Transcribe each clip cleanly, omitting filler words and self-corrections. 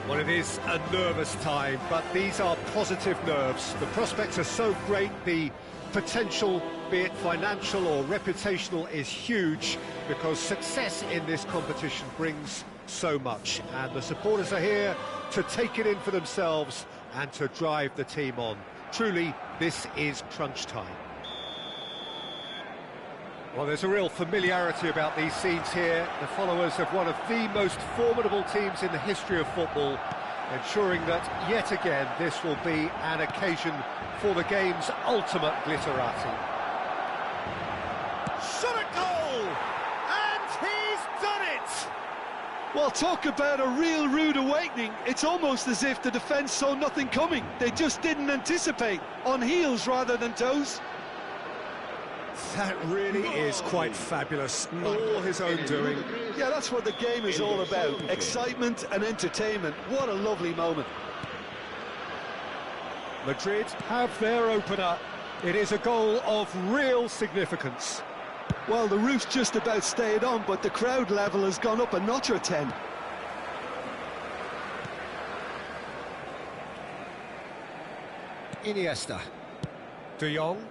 Well, it is a nervous time, but these are positive nerves. The prospects are so great, the potential, be it financial or reputational, is huge, because success in this competition brings so much, and the supporters are here to take it in for themselves and to drive the team on. Truly, this is crunch time. Well, there's a real familiarity about these scenes here. The followers of one of the most formidable teams in the history of football, ensuring that, yet again, this will be an occasion for the game's ultimate glitterati. Shot at goal! And he's done it! Well, talk about a real rude awakening. It's almost as if the defence saw nothing coming. They just didn't anticipate, on heels rather than toes. That really is quite fabulous, all his own doing. Yeah, that's what the game is all about, excitement and entertainment. What a lovely moment. Madrid have their opener. It is a goal of real significance. Well, the roof's just about stayed on, but the crowd level has gone up a notch or 10. Iniesta. De Jong.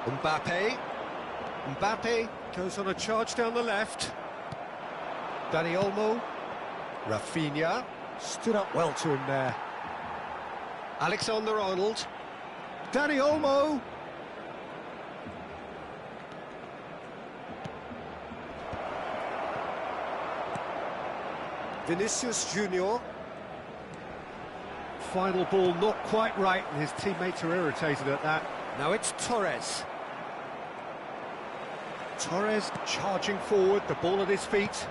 Mbappe. Mbappe goes on a charge down the left. Dani Olmo. Rafinha. Stood up well to him there. Alexander-Arnold. Dani Olmo. Vinicius Junior. Final ball not quite right, and his teammates are irritated at that. Now it's Torres. Torres charging forward, the ball at his feet.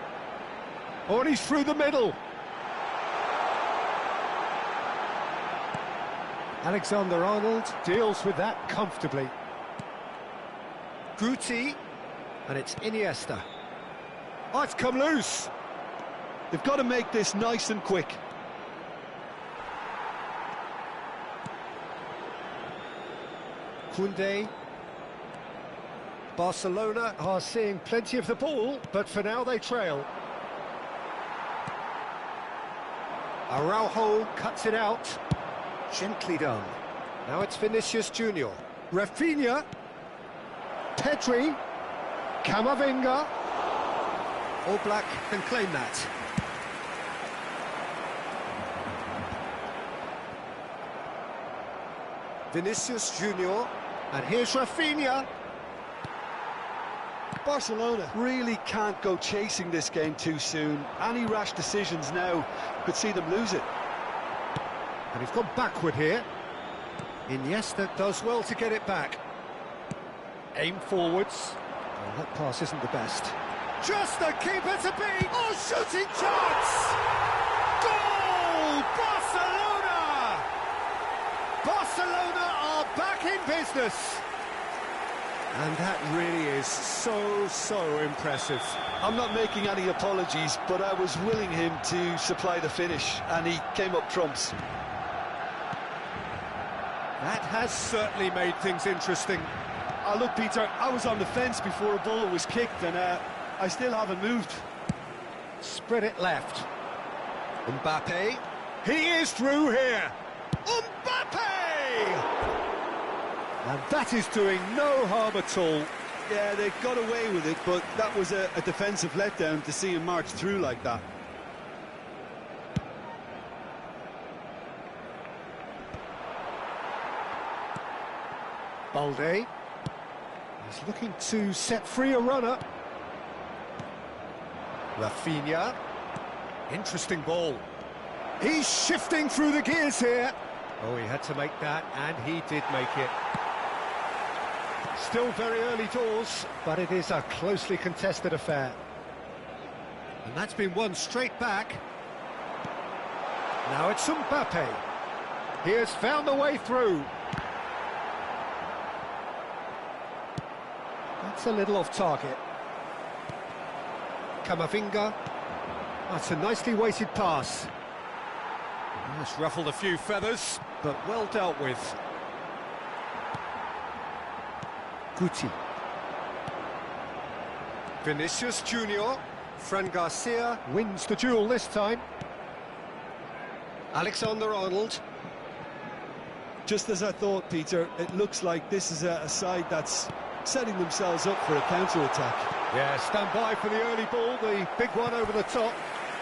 Oh, and he's through the middle. Alexander-Arnold deals with that comfortably. Guti, and it's Iniesta. Oh, it's come loose. They've got to make this nice and quick. Koundé. Barcelona are seeing plenty of the ball, but for now they trail. Araujo cuts it out. Gently done. Now it's Vinicius Junior. Rafinha. Pedri. Camavinga. Oblak can claim that. Vinicius Junior. And here's Rafinha. Barcelona really can't go chasing this game too soon. Any rash decisions now could see them lose it. And he's gone backward here. Iniesta does well to get it back. Aim forwards. Well, that pass isn't the best. Just the keeper to beat! Oh, shooting chance! Goal! Barcelona! Barcelona are back in business. And that really is so impressive. I'm not making any apologies, but I was willing him to supply the finish, and he came up trumps. That has certainly made things interesting. Look, Peter, I was on the fence before a ball was kicked, and I still haven't moved. Spread it left. Mbappe. He is through here. Mbappe! And that is doing no harm at all. Yeah, they got away with it, but that was a defensive letdown to see him march through like that. Balde. He's looking to set free a runner. Rafinha. Interesting ball. He's shifting through the gears here. Oh, he had to make that, and he did make it. Still very early doors, but it is a closely contested affair. And that's been won straight back. Now it's Mbappe. He has found a way through. That's a little off target. Camavinga. That's a nicely weighted pass. That's ruffled a few feathers, but well dealt with. Guti. Vinicius Junior. Fran Garcia wins the duel this time. Alexander-Arnold. Just as I thought, Peter, it looks like this is a side that's setting themselves up for a counter-attack. Yeah, stand by for the early ball, the big one over the top.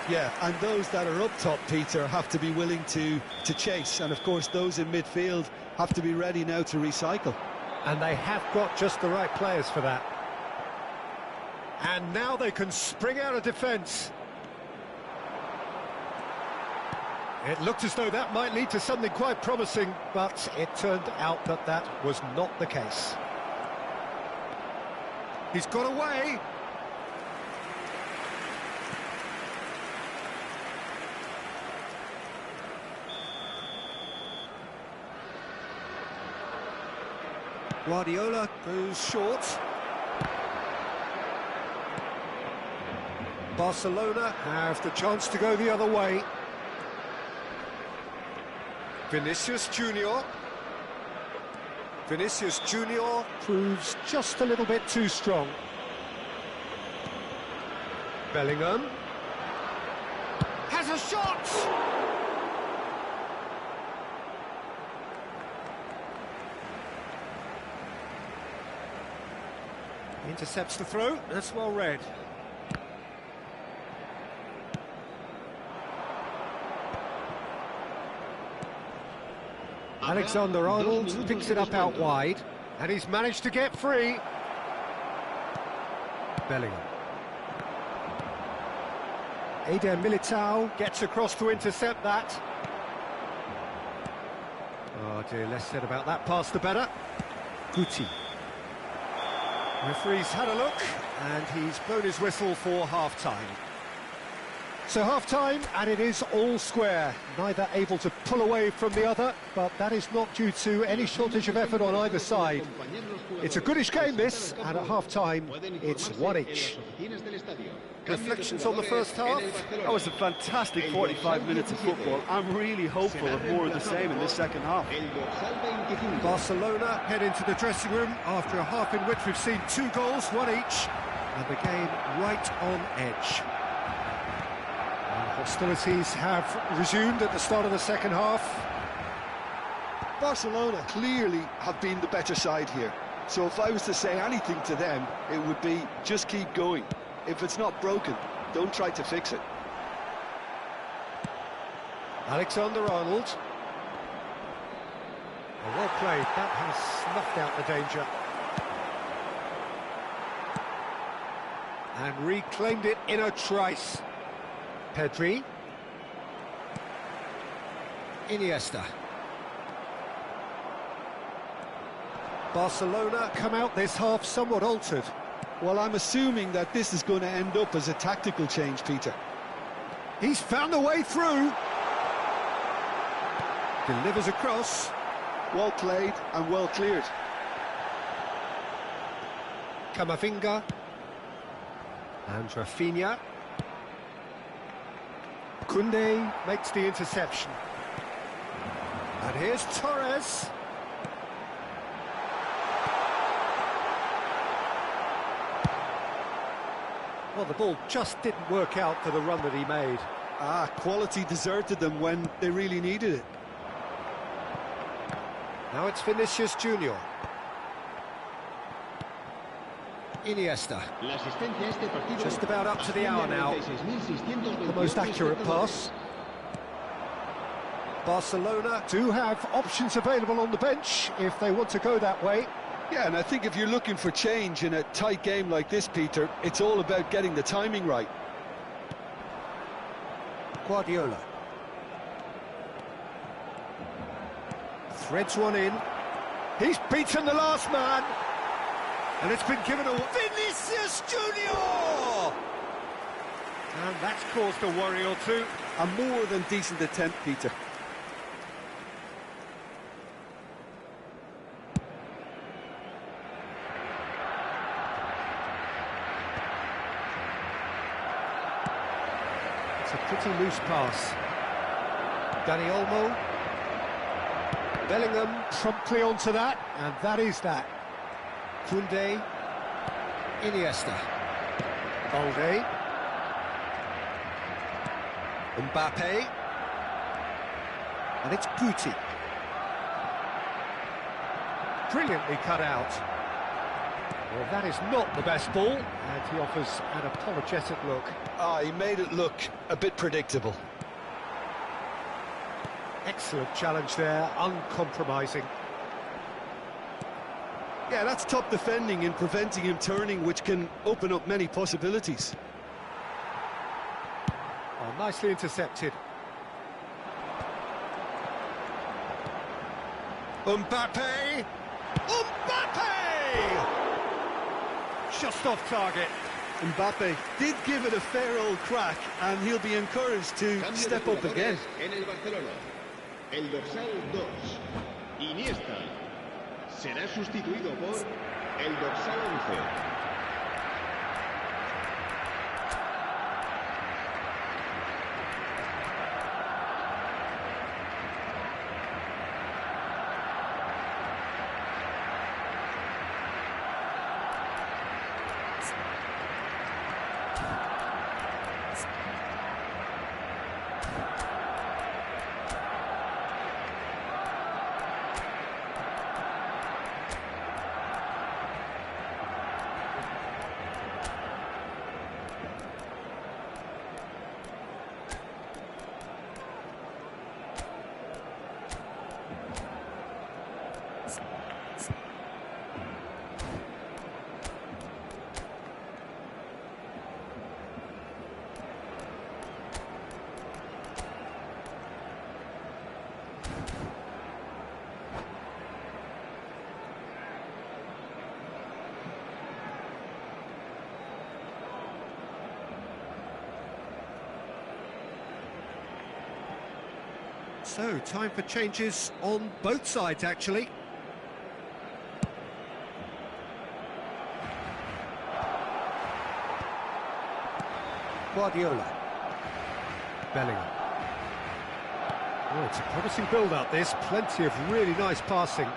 Yeah, and those that are up top, Peter, have to be willing to chase. And, of course, those in midfield have to be ready now to recycle. And they have got just the right players for that. And now they can spring out of defence. It looked as though that might lead to something quite promising, but it turned out that that was not the case. He's got away. Guardiola goes short. Barcelona have the chance to go the other way. Vinicius Junior. Vinicius Junior proves just a little bit too strong. Bellingham has a shot! Intercepts the throw, that's well read. Alexander-Arnold picks it up out wide, and he's managed to get free. Bellingham. Eder Militao gets across to intercept that. Oh dear, less said about that pass the better. Guti. Referee's had a look, and he's blown his whistle for half-time. So half-time, and it is all square. Neither able to pull away from the other, but that is not due to any shortage of effort on either side. It's a goodish game, this, and at half-time, it's one each. Reflections on the first half? That was a fantastic 45 minutes of football. I'm really hopeful of more of the same in this second half. Barcelona head into the dressing room after a half in which we've seen 2 goals, one each, and the game right on edge. Hostilities have resumed at the start of the second half. Barcelona clearly have been the better side here. So if I was to say anything to them, it would be just keep going. If it's not broken, don't try to fix it. Alexander-Arnold. Well played, that has snuffed out the danger. And reclaimed it in a trice. Pedri. Iniesta. Barcelona come out this half somewhat altered. Well, I'm assuming that this is going to end up as a tactical change, Peter. He's found a way through. Delivers across. Well played and well cleared. Camavinga. And Rafinha. Koundé makes the interception. And here's Torres. Well, the ball just didn't work out for the run that he made. Quality deserted them when they really needed it. Now it's Vinicius Junior. Iniesta. Just about up to the hour now. The most accurate pass. Barcelona do have options available on the bench if they want to go that way. Yeah, and I think if you're looking for change in a tight game like this, Peter, it's all about getting the timing right. Guardiola. Threads one in. He's beaten the last man. And it's been given away. Vinicius Junior! And that's caused a worry or two. A more than decent attempt, Peter. It's a pretty loose pass. Dani Olmo. Bellingham promptly onto that, and that is that. Koundé. Iniesta. Balde. Mbappe. And it's Guti. Brilliantly cut out. Well, that is not the best ball, and he offers an apologetic look. He made it look a bit predictable. Excellent challenge there, uncompromising. Yeah, that's top defending and preventing him turning, which can open up many possibilities. Oh, nicely intercepted. Mbappe! Mbappe! Just off target. Mbappe did give it a fair old crack, and he'll be encouraged to step up again. En el Barcelona, el dorsal 2, Iniesta, será sustituido por el dorsal 11. So, time for changes on both sides, actually. Guardiola. Bellingham. Oh, it's a promising build-up, this. Plenty of really nice passing.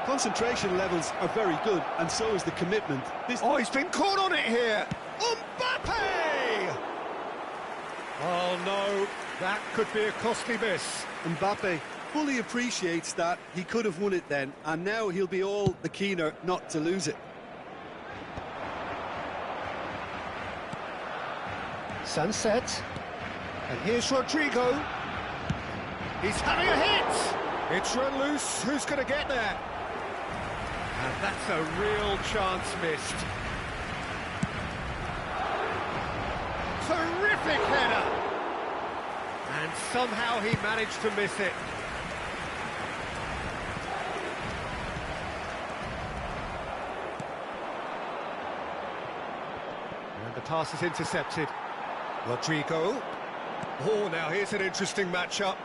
Concentration levels are very good, and so is the commitment. Oh, he's been caught on it here! Mbappe! Oh no, that could be a costly miss. Mbappe fully appreciates that he could have won it then, and now he'll be all the keener not to lose it. Sunset. And here's Rodrigo. He's having a hit! It's run loose, who's going to get there? And that's a real chance missed. Terrific header! And somehow he managed to miss it. And the pass is intercepted. Rodrigo. Oh, now here's an interesting matchup.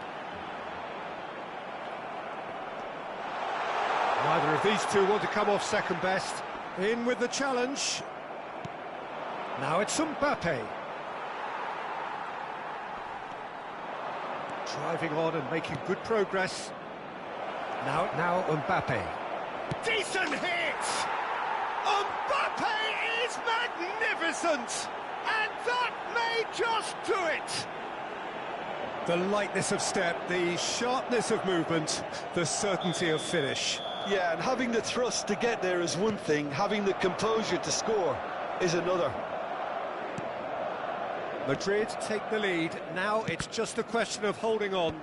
Neither of these two want to come off second best. In with the challenge. Now it's Mbappe. Driving on and making good progress. Now Mbappe. Decent hit! Mbappe is magnificent! And that may just do it! The lightness of step, the sharpness of movement, the certainty of finish. Yeah, and having the thrust to get there is one thing, having the composure to score is another. Madrid take the lead. Now it's just a question of holding on.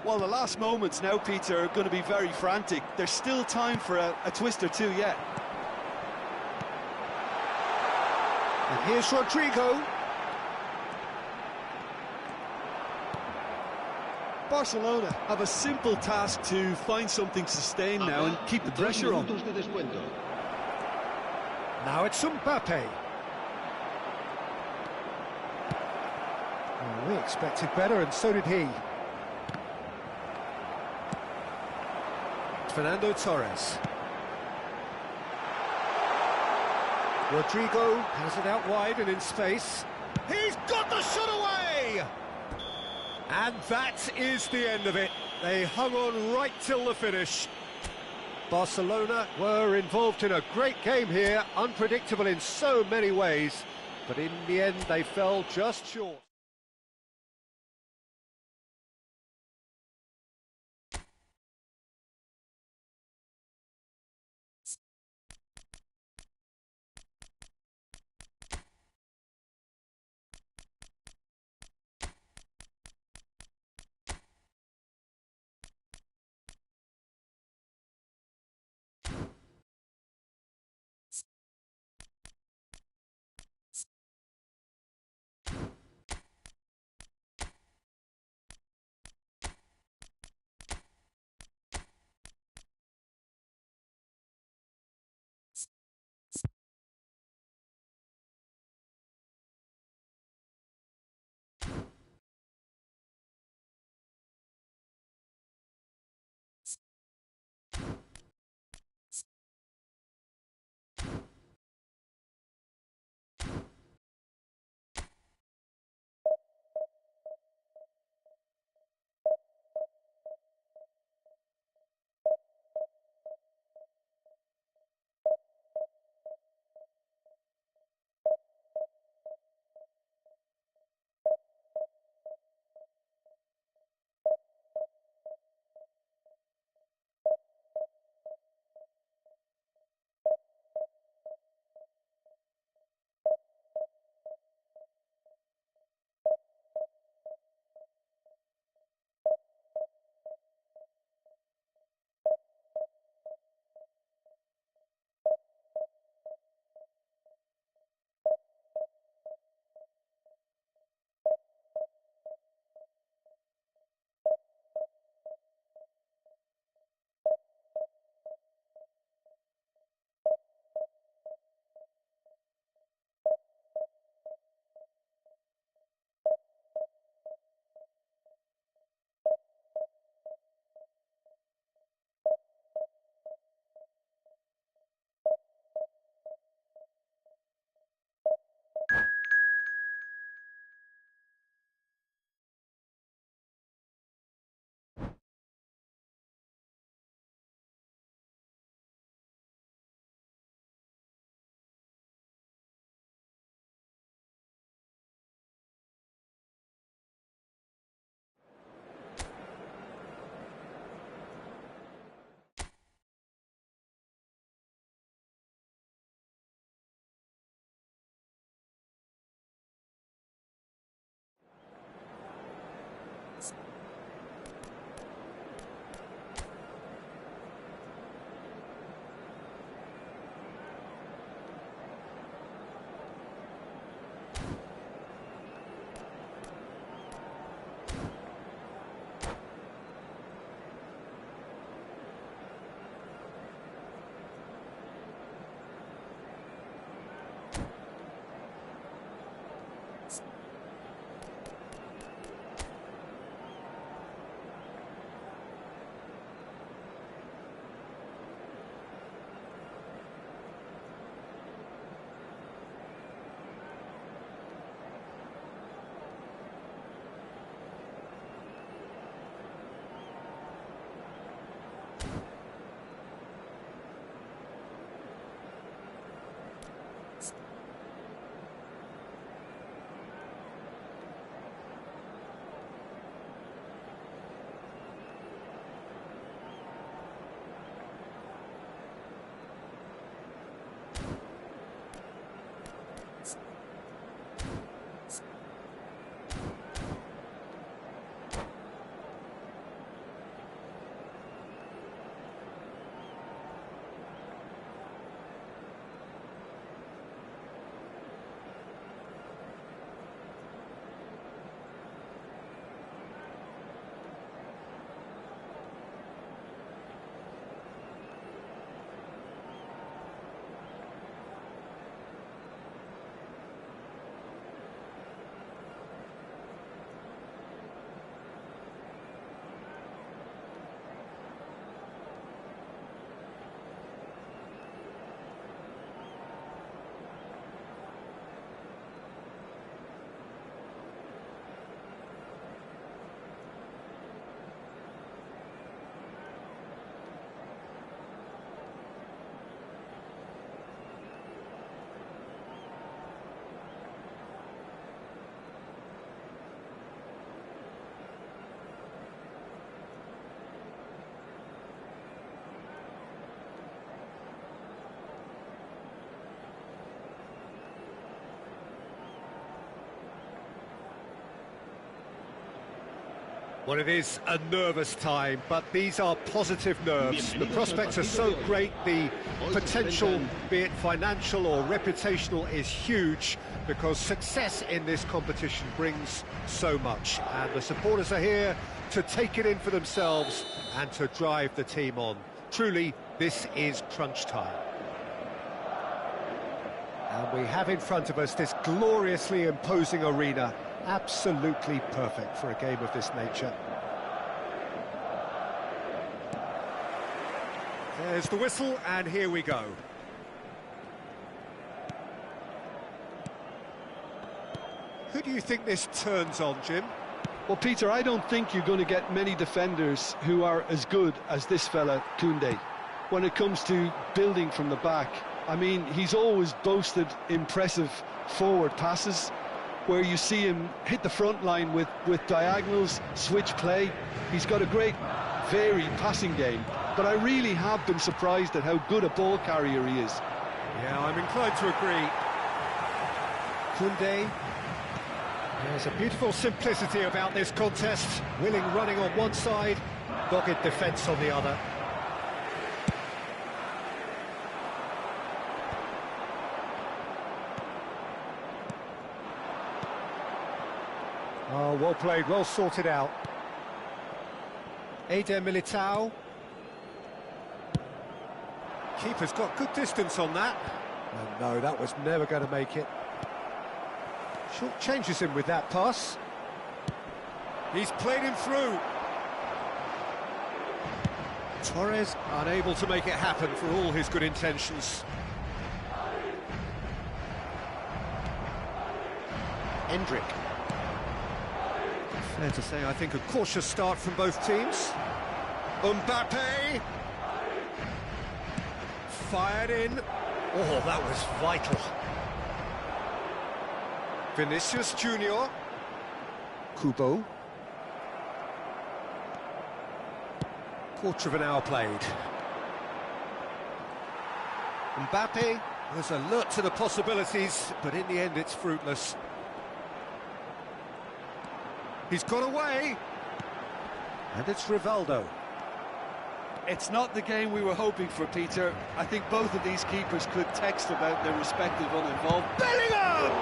Well, the last moments now, Peter, are going to be very frantic. There's still time for a twist or two yet. And here's Rodrigo. Barcelona have a simple task to find something sustained now and keep the pressure on. Now it's Mbappe. Well, we expected better, and so did he. Fernando Torres. Rodrigo has it out wide and in space. He's got the shot away! And that is the end of it. They hung on right till the finish. Barcelona were involved in a great game here, unpredictable in so many ways, but in the end they fell just short. Well, it is a nervous time, but these are positive nerves. The prospects are so great, the potential, be it financial or reputational, is huge because success in this competition brings so much. And the supporters are here to take it in for themselves and to drive the team on. Truly, this is crunch time. And we have in front of us this gloriously imposing arena. Absolutely perfect for a game of this nature. There's the whistle, and here we go. Who do you think this turns on, Jim? Well, Peter, I don't think you're going to get many defenders who are as good as this fella, Koundé. When it comes to building from the back, I mean, he's always boasted impressive forward passes, where you see him hit the front line with diagonals, switch play. He's got a great, varied passing game, but I really have been surprised at how good a ball carrier he is. Yeah, I'm inclined to agree. Koundé. There's a beautiful simplicity about this contest. Willing running on one side, dogged defence on the other. Oh, well played, well sorted out. Eder Militao. Keeper's got good distance on that. And no, that was never going to make it. Short changes him with that pass. He's played him through. Torres unable to make it happen for all his good intentions. Endrick. Fair to say, I think, a cautious start from both teams. Mbappe! Fired in. Oh, that was vital. Vinicius Junior. Kubo. Quarter of an hour played. Mbappe was alert to the possibilities, but in the end it's fruitless. He's got away, and it's Rivaldo. It's not the game we were hoping for, Peter. I think both of these keepers could text about their respective uninvolved. Bellingham!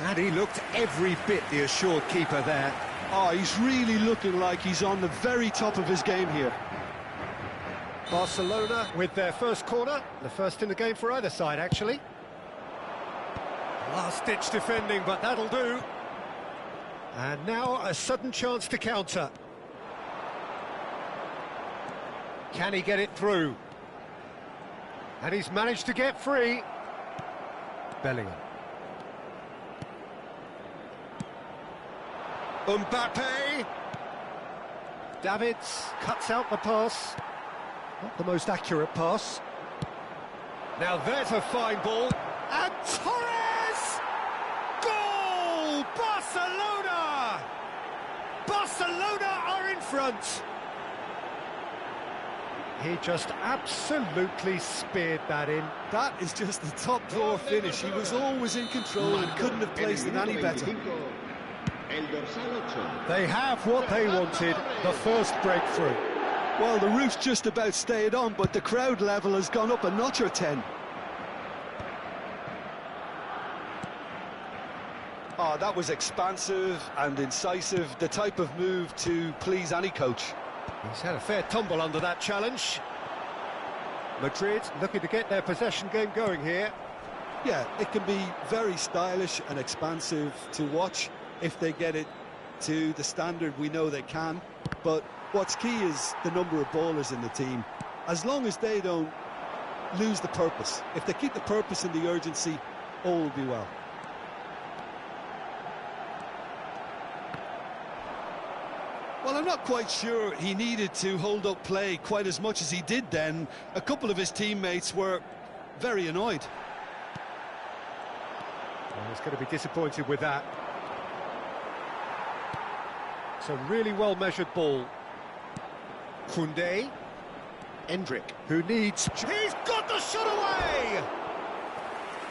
And he looked every bit the assured keeper there. Oh, he's really looking like he's on the very top of his game here. Barcelona with their first corner, the first in the game for either side, actually. Last-ditch defending, but that'll do. And now a sudden chance to counter. Can he get it through? And he's managed to get free. Bellingham. Mbappe. Davids cuts out the pass. Not the most accurate pass. Now there's a fine ball. And Torres! Goal! Barcelona! Barcelona are in front. He just absolutely speared that in. That is just the top drawer finish. He was always in control and couldn't have placed it any better. They have what they wanted, the first breakthrough. Well, the roof's just about stayed on, but the crowd level has gone up a notch or 10. Oh, that was expansive and incisive, the type of move to please any coach. He's had a fair tumble under that challenge. Madrid looking to get their possession game going here. Yeah, it can be very stylish and expansive to watch if they get it to the standard we know they can. But what's key is the number of ballers in the team. As long as they don't lose the purpose, if they keep the purpose and the urgency, all will be well. Well, I'm not quite sure he needed to hold up play quite as much as he did then. A couple of his teammates were very annoyed. Well, he's going to be disappointed with that. It's a really well-measured ball. Koundé. Endrick, who needs... He's got the shot away!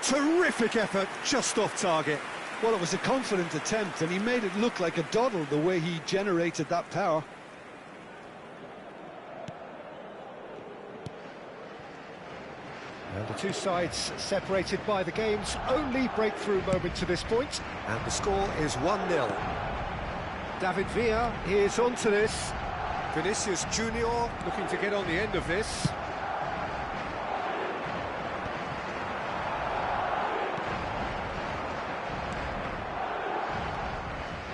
Terrific effort, just off target. Well, it was a confident attempt, and he made it look like a doddle the way he generated that power. And the two sides separated by the game's only breakthrough moment to this point. And the score is 1-0. David Villa is on to this. Vinicius Junior looking to get on the end of this.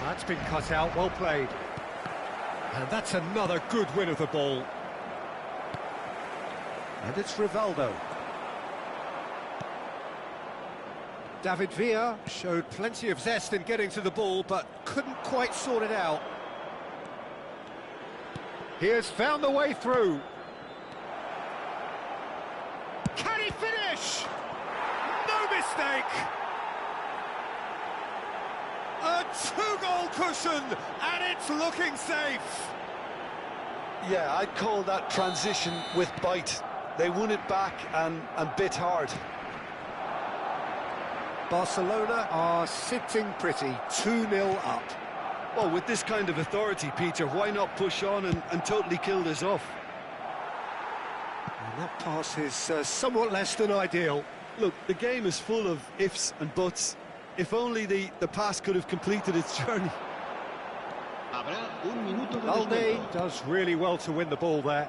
That's been cut out, well played. And that's another good win of the ball. And it's Rivaldo. David Villa showed plenty of zest in getting to the ball, but couldn't quite sort it out. He has found the way through. Can he finish? No mistake! A two-goal cushion, and it's looking safe. Yeah, I'd call that transition with bite. They won it back and bit hard. Barcelona are sitting pretty, 2-0 up. Well, with this kind of authority, Peter, why not push on and totally kill this off? And that pass is somewhat less than ideal. Look, the game is full of ifs and buts. If only the pass could have completed its journey. Valde does really well to win the ball there.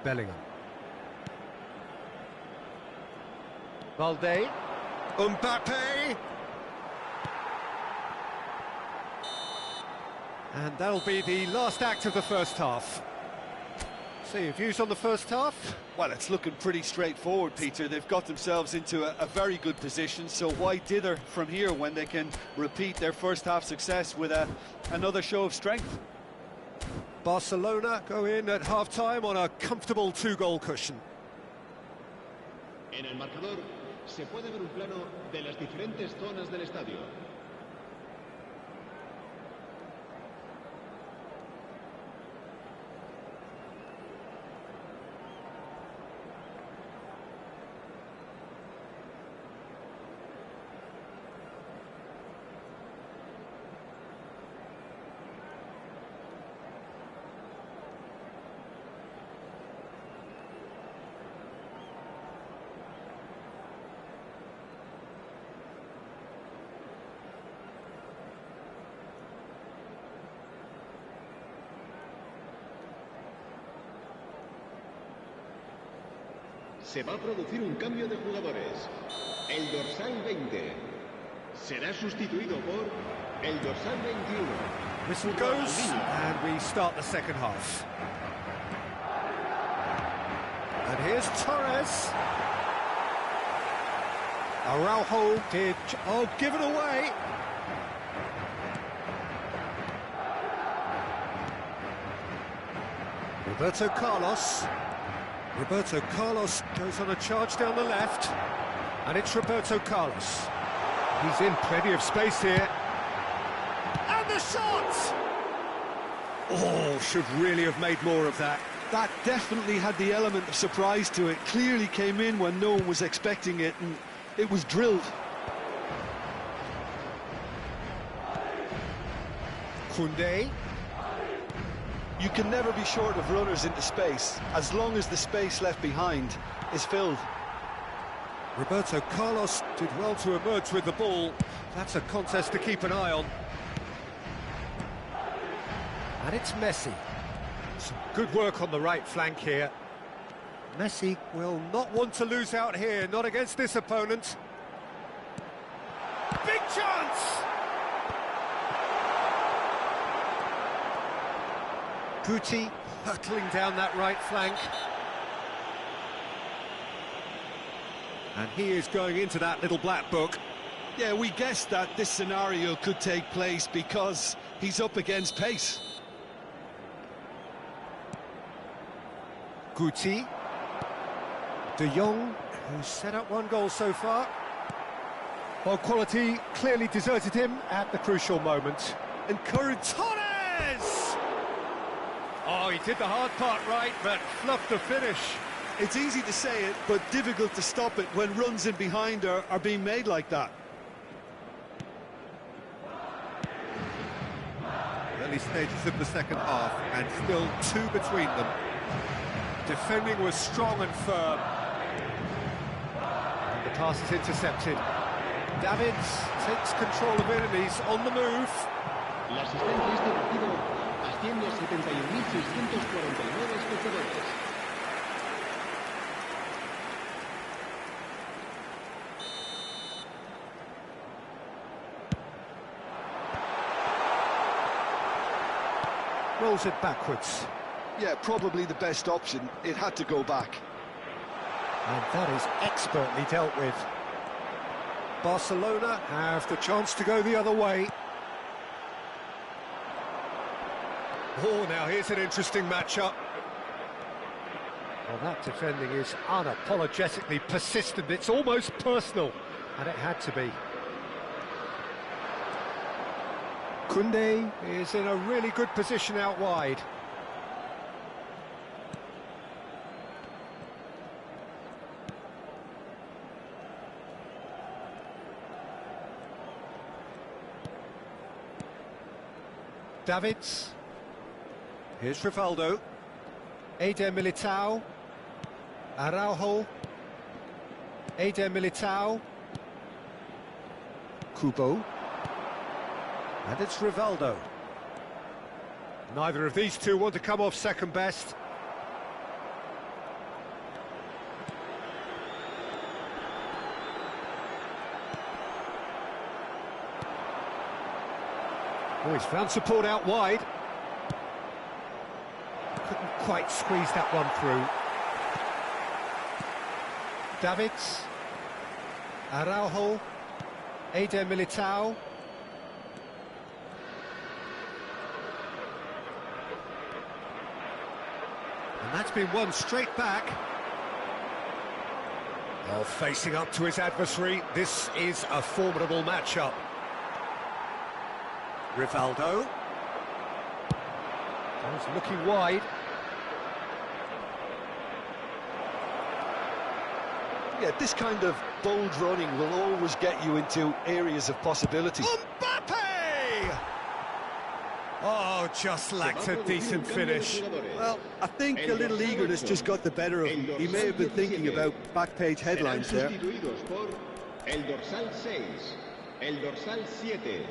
Bellingham. Valde. Mbappe. And that'll be the last act of the first half. So your views on the first half? Well, it's looking pretty straightforward, Peter. They've got themselves into a very good position, so why dither from here when they can repeat their first half success with another show of strength? Barcelona go in at half-time on a comfortable two-goal cushion. En el marcador se puede ver un plano de las diferentes zonas del estadio. Se va a producir un cambio de jugadores. El dorsal 20 será sustituido por el dorsal 21. Whistle goes, and we start the second half. And here's Torres. Araujo did... Oh, give it away! Roberto Carlos. Roberto Carlos goes on a charge down the left, and it's Roberto Carlos. He's in plenty of space here. And the shot! Oh, should really have made more of that. That definitely had the element of surprise to it. Clearly came in when no one was expecting it, and it was drilled. Koundé. You can never be short of runners into space, as long as the space left behind is filled. Roberto Carlos did well to emerge with the ball. That's a contest to keep an eye on. And it's Messi. Some good work on the right flank here. Messi will not want to lose out here, not against this opponent. Big chance! Guti hurtling down that right flank. And he is going into that little black book. Yeah, we guessed that this scenario could take place because he's up against pace. Guti. De Jong, who's set up one goal so far. Well, quality clearly deserted him at the crucial moment. And Torres! Oh, he did the hard part right, but fluffed the finish. It's easy to say it, but difficult to stop it when runs in behind are being made like that. early stages of the second half, and still 2 between them. Defending was strong and firm. And the pass is intercepted. Davids takes control of it and he's on the move. La asistencia a este partido asciende a 71.649 espectadores. Rolls it backwards. Yeah, probably the best option. It had to go back. And that is expertly dealt with. Barcelona have the chance to go the other way. Oh, now here's an interesting matchup. Well, that defending is unapologetically persistent. It's almost personal, and it had to be. Koundé is in a really good position out wide. Davids. Here's Rivaldo. Eder Militao. Araujo. Eder Militao. Kubo. And it's Rivaldo. Neither of these two want to come off second best. Oh, he's found support out wide. Couldn't quite squeeze that one through. Davids. Araujo. Eder Militao. And that's been won straight back. Oh, facing up to his adversary, this is a formidable matchup. Rivaldo. He's looking wide. Yeah, this kind of bold running will always get you into areas of possibility. Mbappe! Oh, just lacked a decent finish. Well, I think a little eagerness just got the better of him. He may have been thinking about back-page headlines there. Sustituidos por el dorsal 6, el dorsal 7.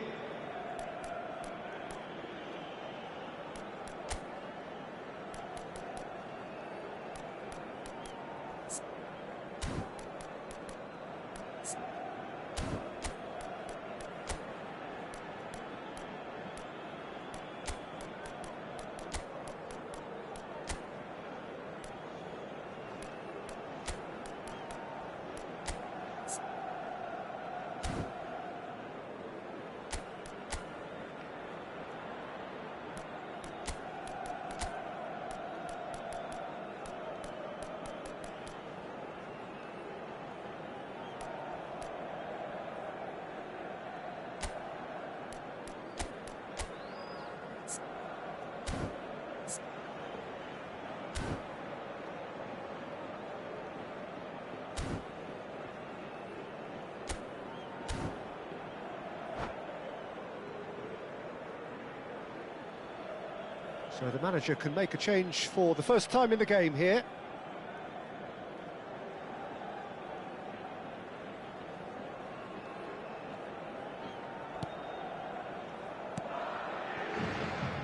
So the manager can make a change for the first time in the game here.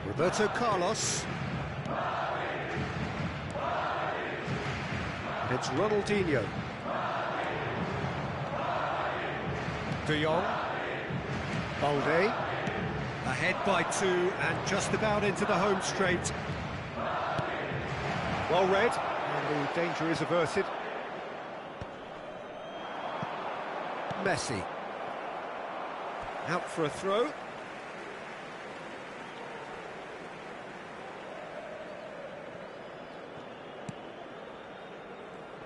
Roberto Carlos. And it's Ronaldinho. De Jong. Balde. Ahead by 2 and just about into the home straight. Well read, and the danger is averted. Messi. Out for a throw.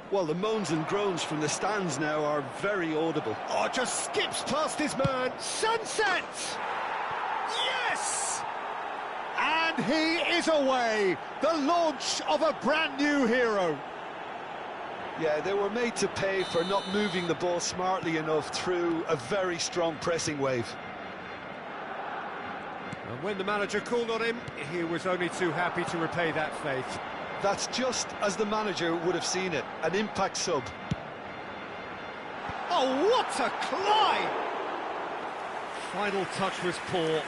Well, the moans and groans from the stands now are very audible. Oh, just skips past his man. Sunset! Yes! And he is away. The launch of a brand new hero. Yeah, they were made to pay for not moving the ball smartly enough through a very strong pressing wave. And when the manager called on him, he was only too happy to repay that faith. That's just as the manager would have seen it, an impact sub. Oh, what a climb! Final touch was poor.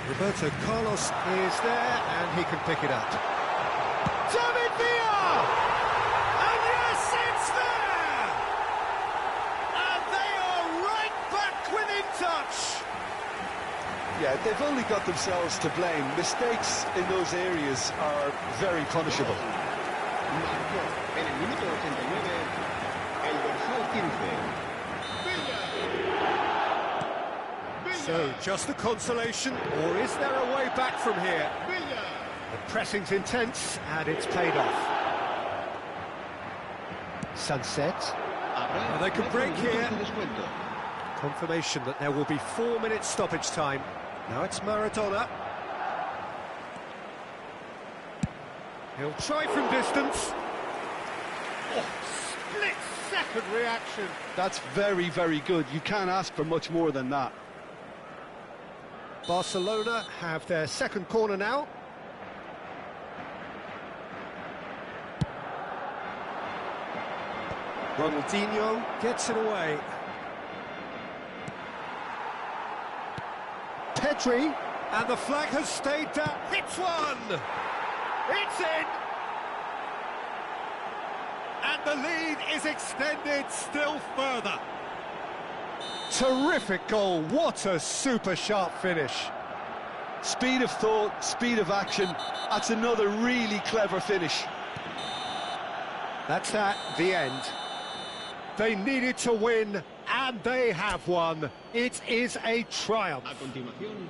Roberto Carlos is there, and he can pick it up. David Villa! And yes, it's there! And they are right back within touch! Yeah, they've only got themselves to blame. Mistakes in those areas are very punishable. Marcó en el minuto 89 el dorsal 15. So, just a consolation, or is there a way back from here? Villa. The pressing's intense, and it's paid off. Sunset. Habrá They can 4 break minutos here. de descuento. Confirmation that there will be 4 minutes stoppage time. Now it's Maradona. He'll try from distance. Oh, split-second reaction. That's very, very good. You can't ask for much more than that. Barcelona have their second corner now. Ronaldinho gets it away. Pedri, and the flag has stayed down. Hits one! It's in! And the lead is extended still further. Terrific goal, what a super sharp finish. Speed of thought, speed of action. That's another really clever finish. That's that, the end. They needed to win, and they have won. It is a triumph. A continuación,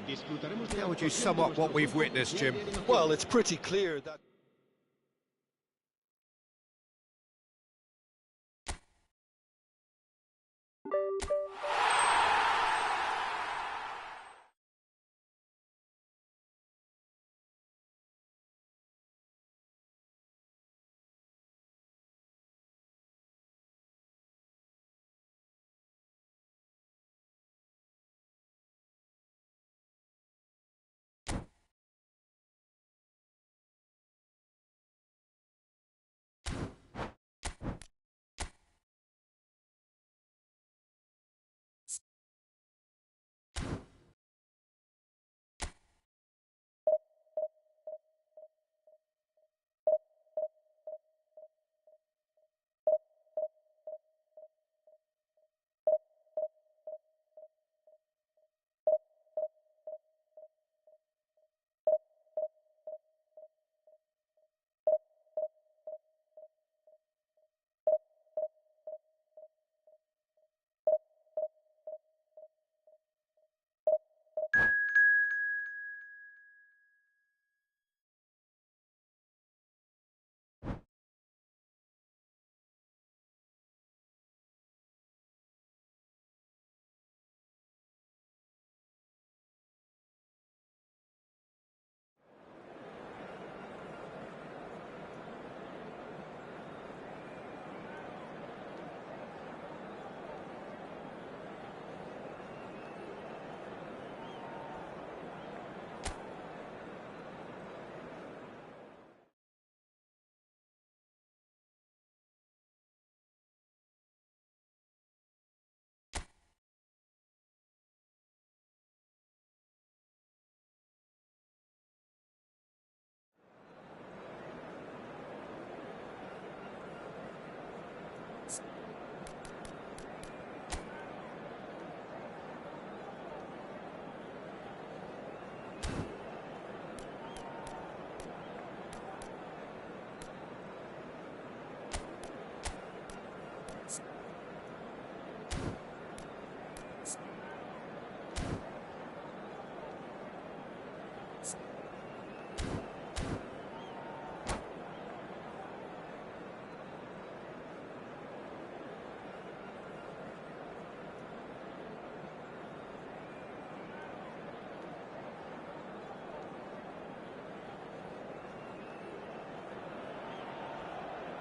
disfrutaremos de la How would you actuación sum de up what nuestro we've grupo witnessed, Jim? diario de emociones. Well, it's pretty clear that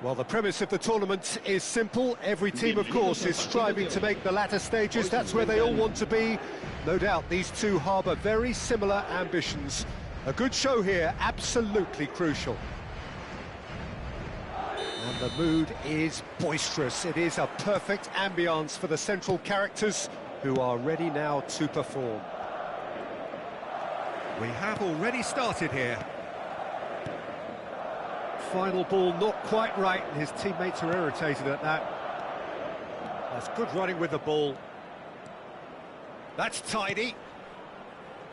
Well, the premise of the tournament is simple. Every team, of course, is striving to make the latter stages. That's where they all want to be. No doubt these two harbour very similar ambitions. A good show here, absolutely crucial. And the mood is boisterous. It is a perfect ambience for the central characters who are ready now to perform. We have already started here. Final ball not quite right, and his teammates are irritated at that. That's good running with the ball. That's tidy.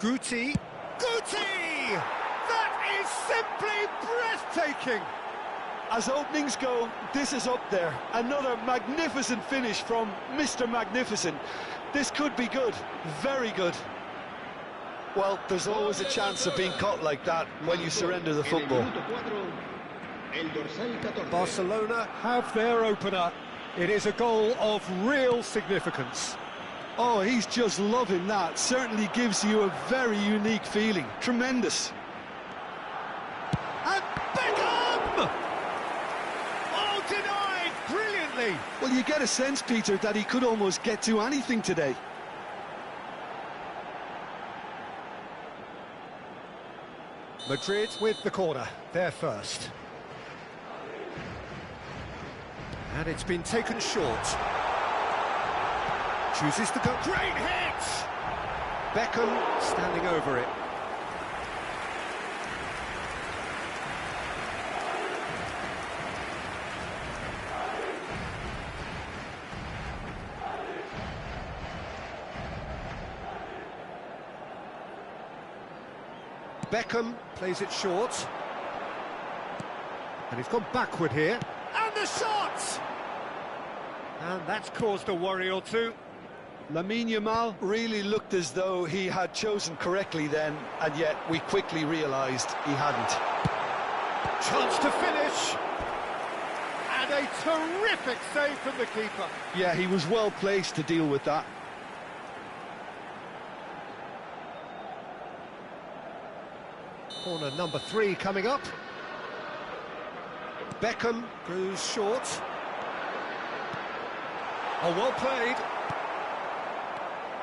Guti. Guti! That is simply breathtaking! As openings go, this is up there. Another magnificent finish from Mr. Magnificent. This could be good, very good. Well, there's always a chance of being caught like that when you surrender the football. Barcelona have their opener. It is a goal of real significance. Oh, he's just loving that. Certainly gives you a very unique feeling. Tremendous. And Beckham! Oh, denied brilliantly. Well, you get a sense, Peter, that he could almost get to anything today. Madrid with the corner, they're first. And it's been taken short. Chooses to go. Great hit! Beckham standing over it. Beckham plays it short. And he's gone backward here. And the shot! And that's caused a worry or two. Lamine Yamal really looked as though he had chosen correctly then, and yet we quickly realised he hadn't. Chance to finish. And a terrific save from the keeper. Yeah, he was well placed to deal with that. Corner number 3 coming up. Beckham goes short. Oh, well played.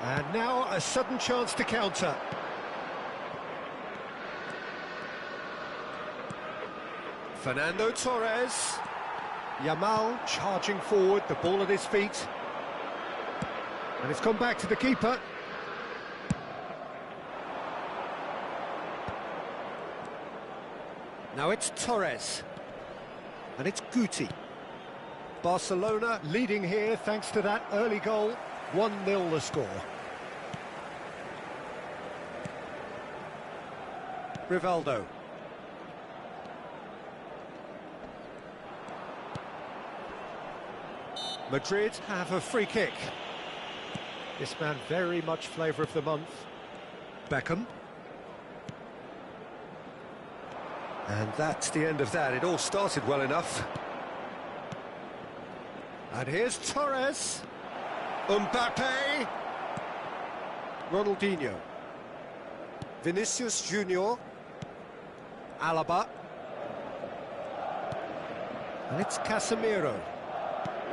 And now a sudden chance to counter. Fernando Torres. Yamal charging forward, the ball at his feet. And it's gone back to the keeper. Now it's Torres. And it's Guti. Barcelona leading here thanks to that early goal. 1-0 the score. Rivaldo. Madrid have a free kick. This man very much flavour of the month. Beckham. And that's the end of that. It all started well enough. And here's Torres. Mbappe. Ronaldinho. Vinicius Junior. Alaba. And it's Casemiro.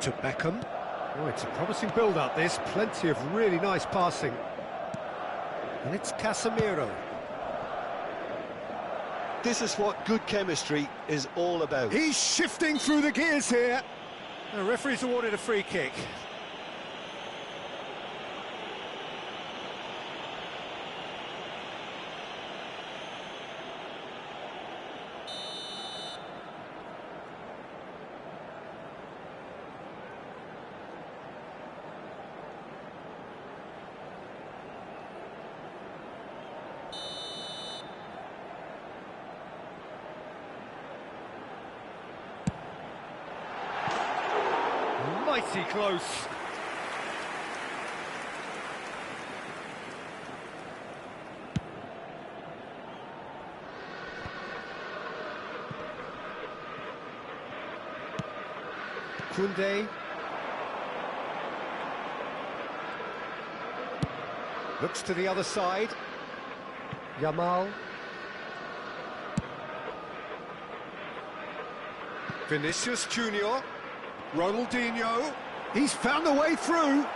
To Beckham. Oh, it's a promising build-up, this. Plenty of really nice passing. And it's Casemiro. This is what good chemistry is all about. He's shifting through the gears here. The referee's awarded a free kick. Mighty close. Koundé. Looks to the other side. Yamal. Vinicius Junior, Ronaldinho, he's found a way through.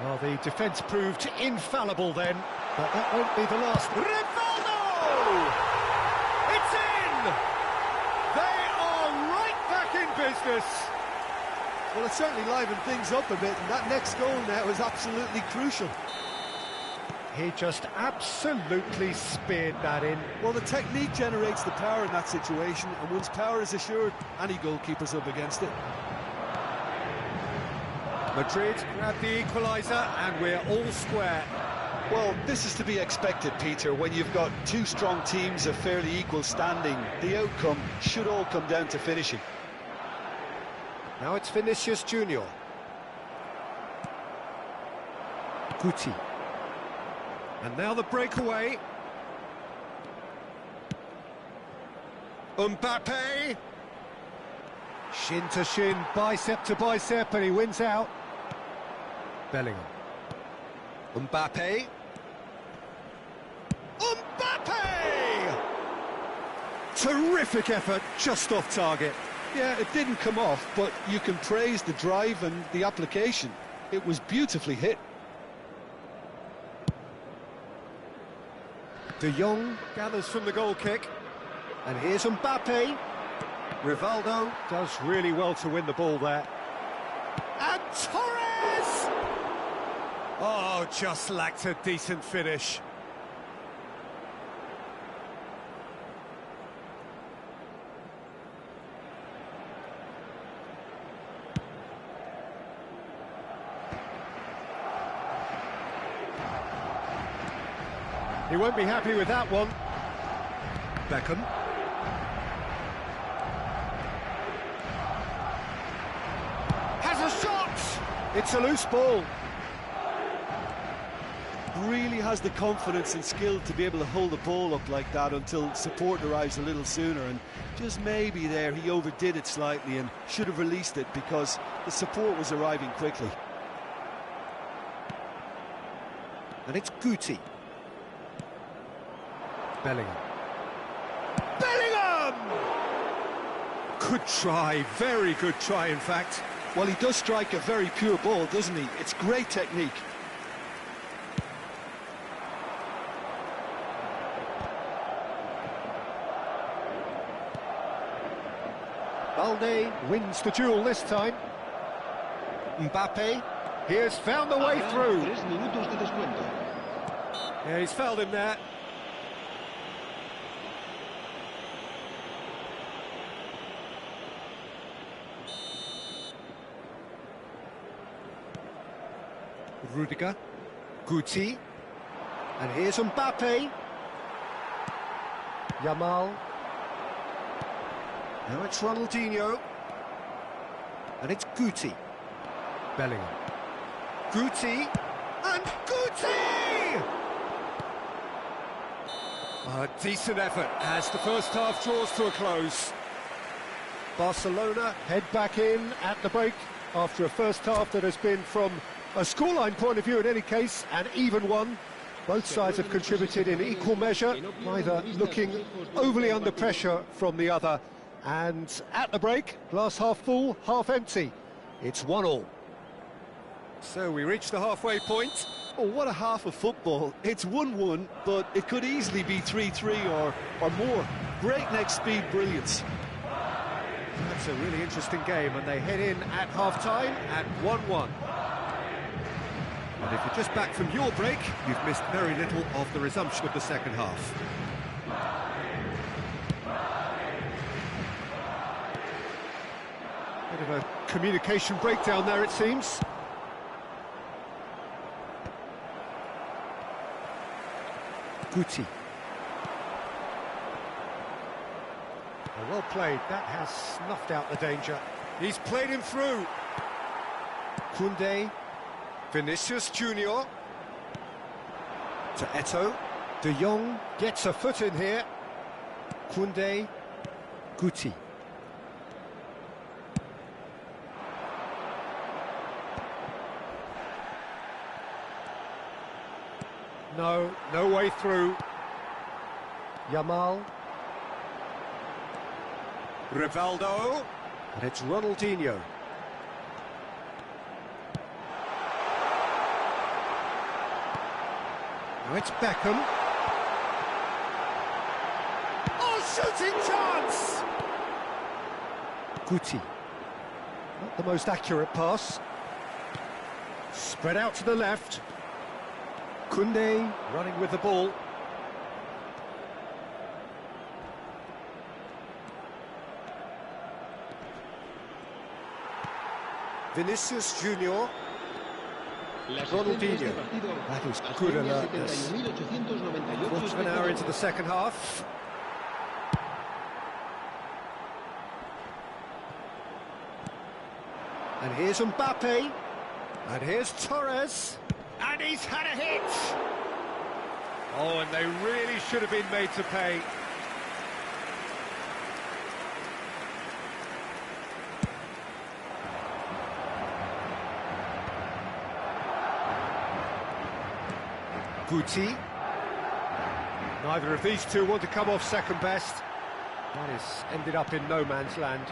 Well, the defence proved infallible then, but that won't be the last. Rivaldo! It's in! They are right back in business. Well, it certainly livened things up a bit, and that next goal now is absolutely crucial. He just absolutely speared that in. Well, the technique generates the power in that situation, and once power is assured, any goalkeeper's up against it. Madrid grab the equaliser, and we're all square. Well, this is to be expected, Peter, when you've got two strong teams of fairly equal standing. The outcome should all come down to finishing. Now it's Vinicius Junior. Guti. And now the breakaway. Mbappe. Shin to shin, bicep to bicep, and he wins out. Bellingham. Mbappe. Mbappe! Terrific effort, just off target. Yeah, it didn't come off, but you can praise the drive and the application. It was beautifully hit. De Jong gathers from the goal kick. And here's Mbappe. Rivaldo does really well to win the ball there. And Torres! Oh, just lacked a decent finish. He won't be happy with that one. Beckham. Has a shot! It's a loose ball. Really has the confidence and skill to be able to hold the ball up like that until support arrives a little sooner, and just maybe there he overdid it slightly and should have released it because the support was arriving quickly. And it's Guti. Bellingham. Bellingham! Good try, very good try in fact. Well, he does strike a very pure ball, doesn't he? It's great technique. Balde wins the duel this time. Mbappe, he has found the way through. 3 minutos de descuento. Yeah, he's fouled him there. Rudiger, Guti, and here's Mbappe. Yamal. Now it's Ronaldinho. And it's Guti. Bellingham. Guti, and Guti! A decent effort as the first half draws to a close. Barcelona head back in at the break after a first half that has been, from a scoreline point of view in any case, an even one. Both sides have contributed in equal measure, neither looking overly under pressure from the other. And at the break, glass half full, half empty. It's 1-1. So we reach the halfway point. Oh, what a half of football. It's 1-1, but it could easily be 3-3 or more. Breakneck speed brilliance. That's a really interesting game, and they head in at half-time at 1-1. And if you're just back from your break, you've missed very little of the resumption of the second half. Bit of a communication breakdown there, it seems. Guti. Well played, that has snuffed out the danger. He's played him through. Koundé. Vinicius Junior. To Eto'o. De Jong gets a foot in here. Koundé. Guti. No way through. Yamal. Rivaldo. And it's Ronaldinho. Now it's Beckham. Oh, shooting chance! Guti. Not the most accurate pass. Spread out to the left. Koundé running with the ball. Vinicius Junior. Ronaldinho. That is good alertness. Quarter of an hour into the second half. And here's Mbappe. And here's Torres. And he's had a hit. Oh, and they really should have been made to pay. Guti. Neither of these two want to come off second best. That has ended up in no man's land.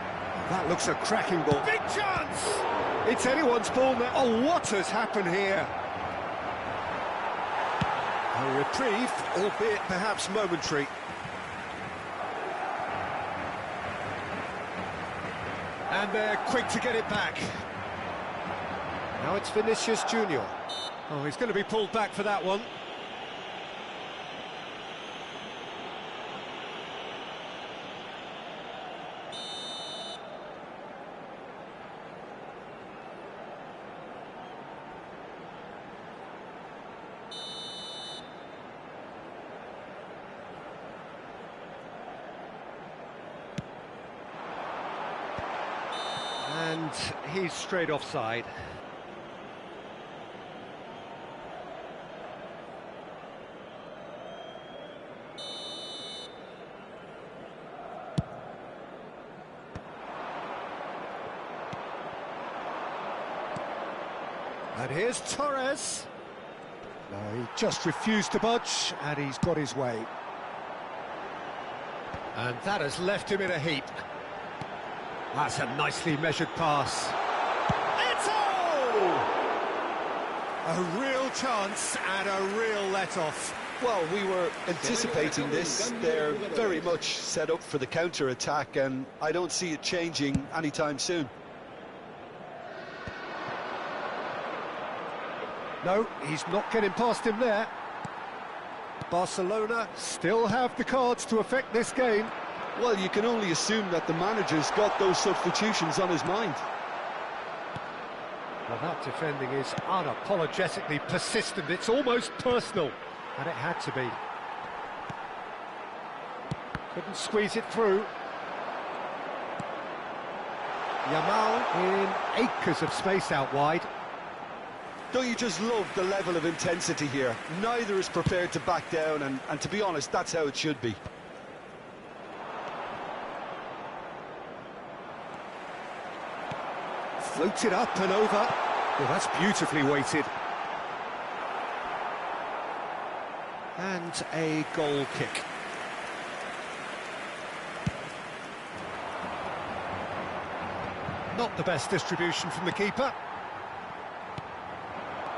That looks a cracking ball. Big chance! It's anyone's ball now. Oh, what has happened here? A reprieve, albeit perhaps momentary. And they're quick to get it back. Now it's Vinicius Junior. Oh, he's going to be pulled back for that one. And he's straight offside. And here's Torres. No, he just refused to budge, and he's got his way. And that has left him in a heap. That's a nicely measured pass. Eto'o! A real chance and a real let-off. Well, we were anticipating this. They're very much set up for the counter-attack, and I don't see it changing anytime soon. No, he's not getting past him there. Barcelona still have the cards to affect this game. Well, you can only assume that the manager's got those substitutions on his mind. Well, that defending is unapologetically persistent. It's almost personal, and it had to be. Couldn't squeeze it through. Yamal in acres of space out wide. Don't you just love the level of intensity here? Neither is prepared to back down, and to be honest, that's how it should be. Floats it up and over. Well, that's beautifully weighted. And a goal kick. Not the best distribution from the keeper.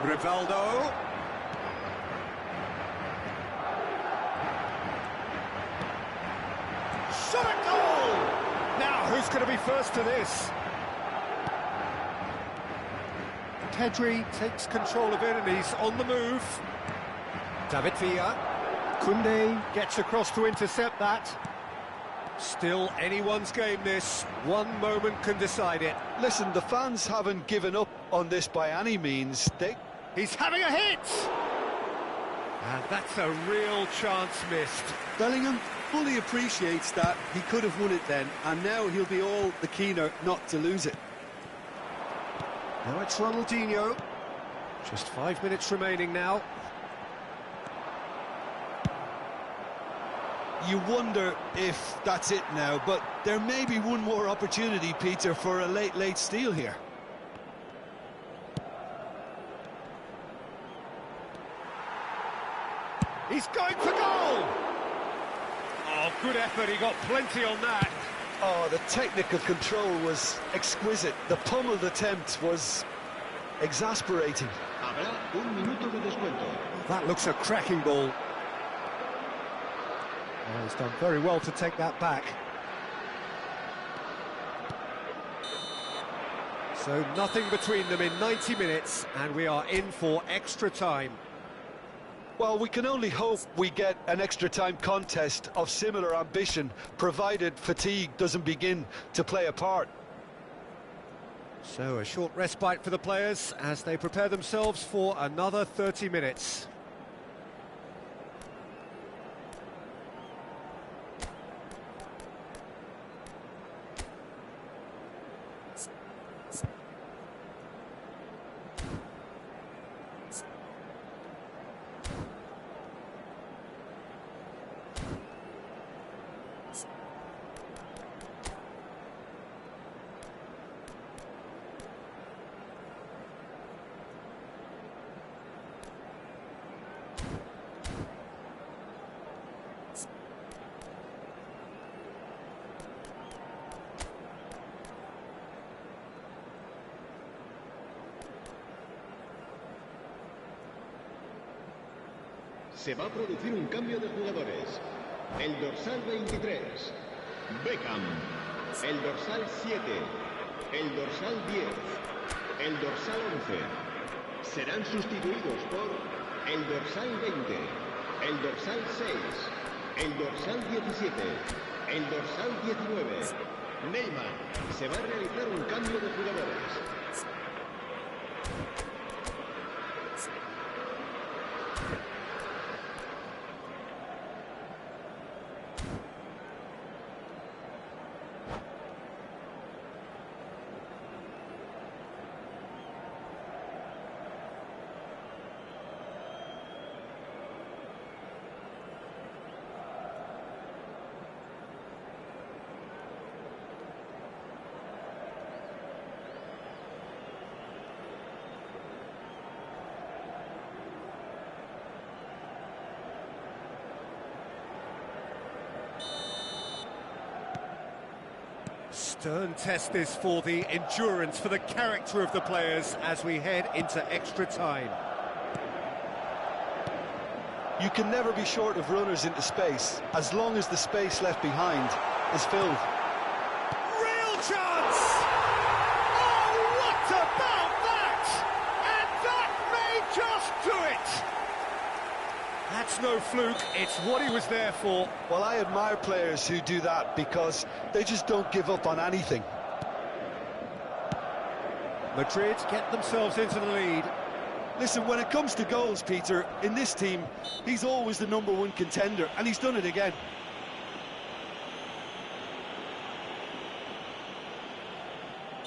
Rivaldo. Shot a goal! Now, who's going to be first to this? Pedri takes control of it and he's on the move. David Villa. Koundé gets across to intercept that. Still anyone's game this. One moment can decide it. Listen, the fans haven't given up on this by any means. He's having a hit! And that's a real chance missed. Bellingham fully appreciates that he could have won it then, and now he'll be all the keener not to lose it. Now it's Ronaldinho. Just 5 minutes remaining now. You wonder if that's it now, but there may be one more opportunity, Peter, for a late steal here. He's going for goal! Oh, good effort, he got plenty on that. Oh, the technical control was exquisite. The pummeled attempt was exasperating. Habrá un minuto de descuento. That looks a cracking ball. Oh, he's done very well to take that back. So nothing between them in 90 minutes, and we are in for extra time. Well, we can only hope we get an extra time contest of similar ambition, provided fatigue doesn't begin to play a part. So a short respite for the players as they prepare themselves for another 30 minutes. Se va a producir un cambio de jugadores. El dorsal 23, Beckham. El dorsal 7, el dorsal 10, el dorsal 11. Serán sustituidos por el dorsal 20, el dorsal 6, el dorsal 17, el dorsal 19. Neymar. Se va a realizar un cambio de jugadores. Stern test this for the endurance, for the character of the players as we head into extra time. You can never be short of runners into space, as long as the space left behind is filled. Real chance! Oh, what about that? And that may just do it! That's no fluke, it's what he was there for. Well, I admire players who do that because they just don't give up on anything. Madrid get themselves into the lead. Listen, when it comes to goals, Peter, in this team, he's always the #1 contender, and he's done it again.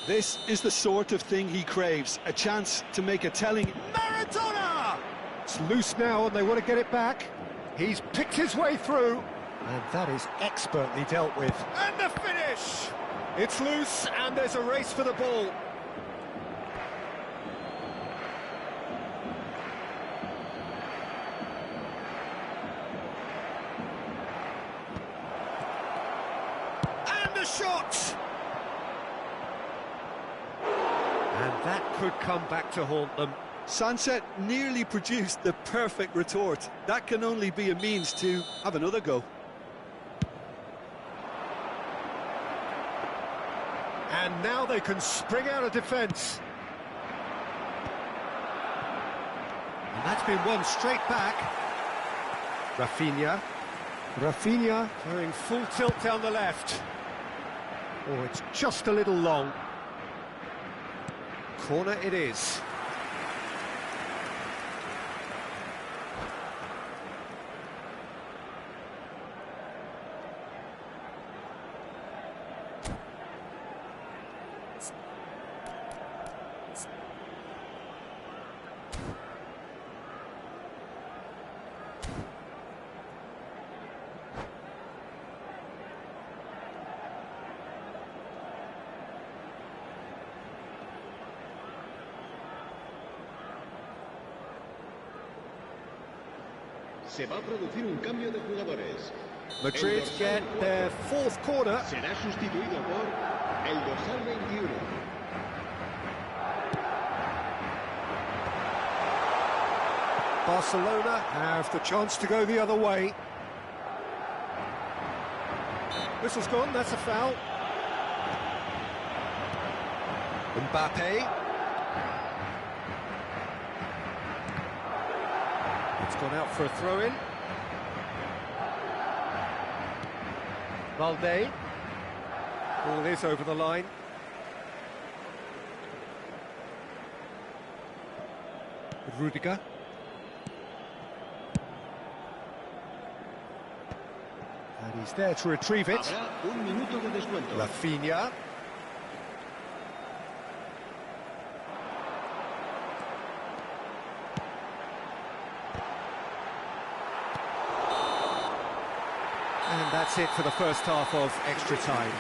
This is the sort of thing he craves, a chance to make a telling... Maradona! It's loose now and they want to get it back. He's picked his way through. And that is expertly dealt with. And the finish! It's loose and there's a race for the ball. And the shot! And that could come back to haunt them. Sunset nearly produced the perfect retort. That can only be a means to have another go. And now they can spring out of defence. And that's been won straight back. Rafinha. Rafinha going full tilt down the left. Oh, it's just a little long. Corner it is. Se va a producir un cambio de jugadores. Madrid get their fourth corner. Será sustituido por el dorsal 21. Barcelona have the chance to go the other way. Whistle's gone, that's a foul. Mbappe. It's gone out for a throw-in. Valde. Ball is over the line. Rudiger. And he's there to retrieve it. Habrá un minuto de descuento. Rafinha. And that's it for the first half of extra time.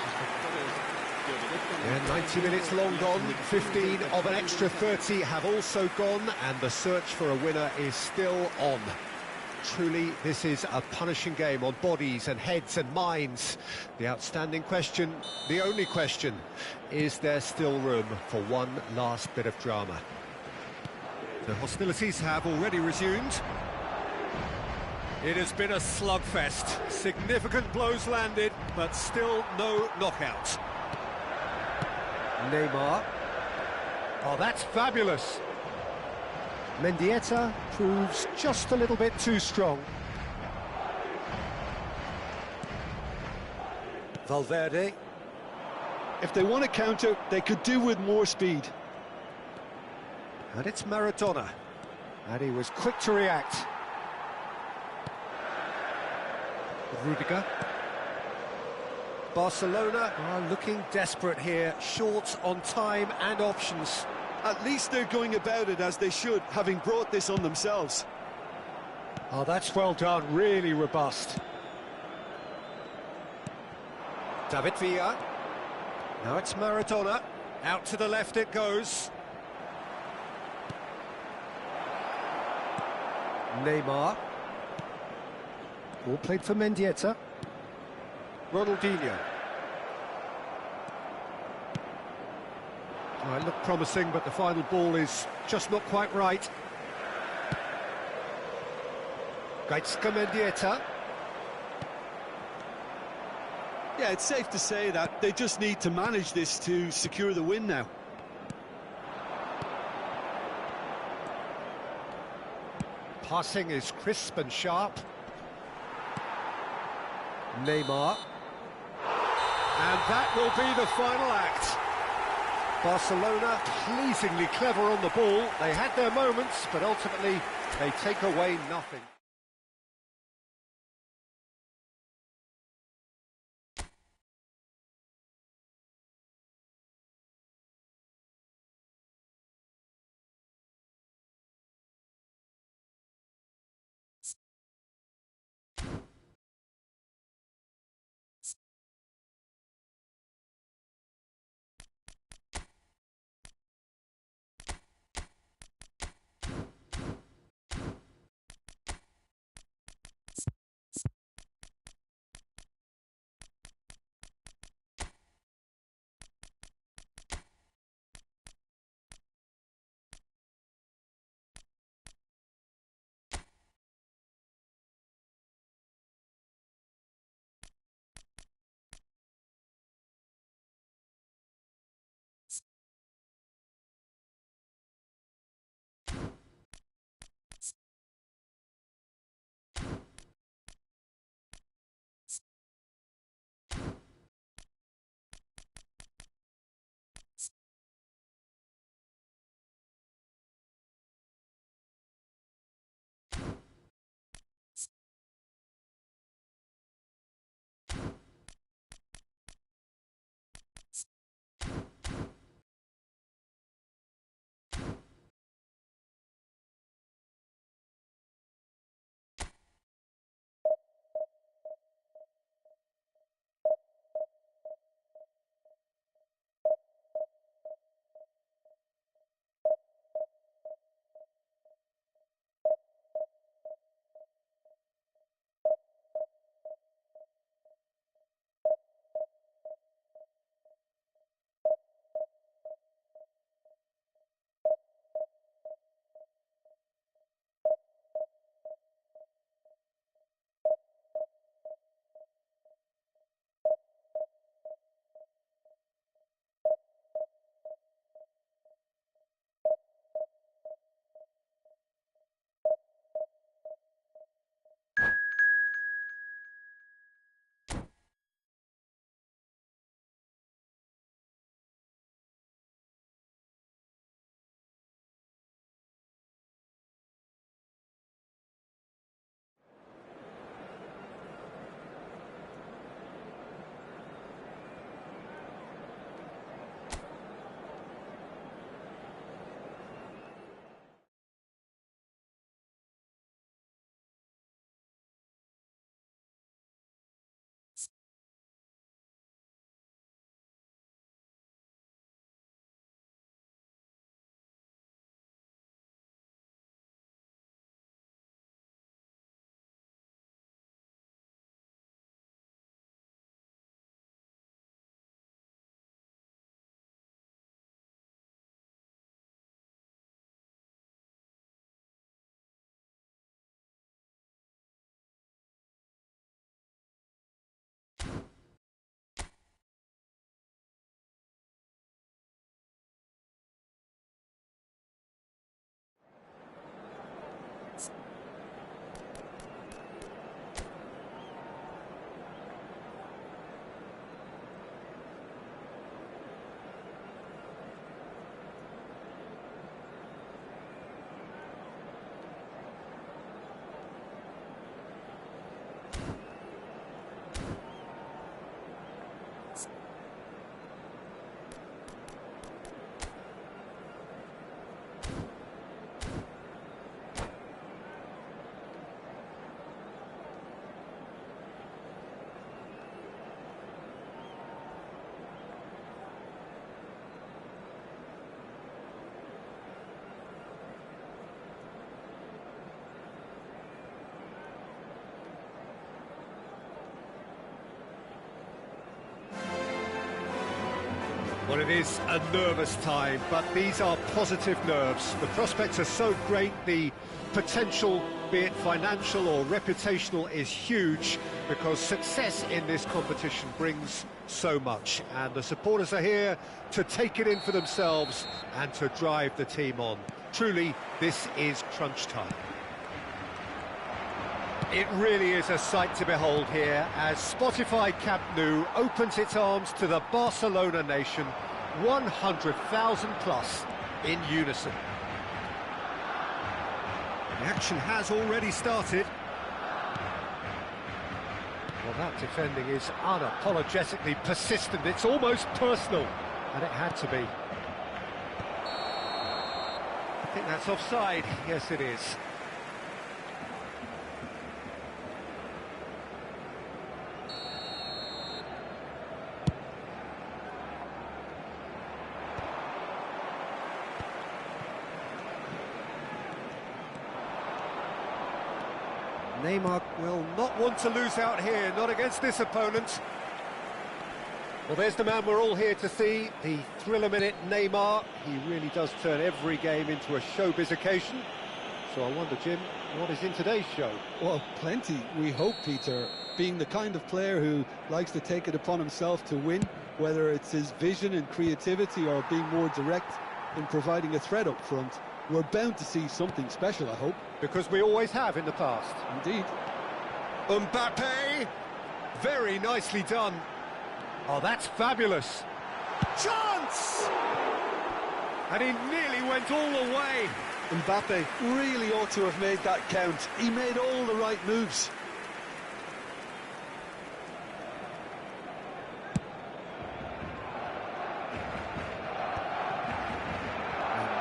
Yeah, 90 minutes long gone, 15 of an extra 30 have also gone, and the search for a winner is still on. Truly, this is a punishing game on bodies and heads and minds. The outstanding question, the only question, is there still room for one last bit of drama? The hostilities have already resumed. It has been a slugfest. Significant blows landed, but still no knockout. Neymar. Oh, that's fabulous. Mendieta proves just a little bit too strong. Valverde. If they want to counter, they could do with more speed. And it's Maradona. And he was quick to react. Rudiger. Barcelona are looking desperate here, short on time and options. At least they're going about it as they should, having brought this on themselves. Oh, that's well done, really robust. David Villa. Now it's Maradona. Out to the left it goes. Neymar. Ball played for Mendieta. Ronaldinho. Oh, it looked promising, but the final ball is just not quite right. Gaizka Mendieta. Yeah, it's safe to say that they just need to manage this to secure the win now. Passing is crisp and sharp. Neymar. And that will be the final act. Barcelona pleasingly clever on the ball. They had their moments, but ultimately they take away nothing. Well, it is a nervous time, but these are positive nerves. The prospects are so great, the potential, be it financial or reputational, is huge because success in this competition brings so much. And the supporters are here to take it in for themselves and to drive the team on. Truly, this is crunch time. It really is a sight to behold here as Spotify Camp Nou opens its arms to the Barcelona nation, 100,000 plus in unison. The action has already started. Well, that defending is unapologetically persistent. It's almost personal, and it had to be. I think that's offside. Yes, it is. Neymar will not want to lose out here, not against this opponent. Well, there's the man we're all here to see, the thriller-minute Neymar. He really does turn every game into a showbiz occasion. So I wonder, Jim, what is in today's show? Well, plenty, we hope, Peter. Being the kind of player who likes to take it upon himself to win, whether it's his vision and creativity or being more direct in providing a threat up front, we're bound to see something special, I hope. Because we always have in the past. Indeed. Mbappe! Very nicely done. Oh, that's fabulous. Chance! And he nearly went all the way. Mbappe really ought to have made that count. He made all the right moves.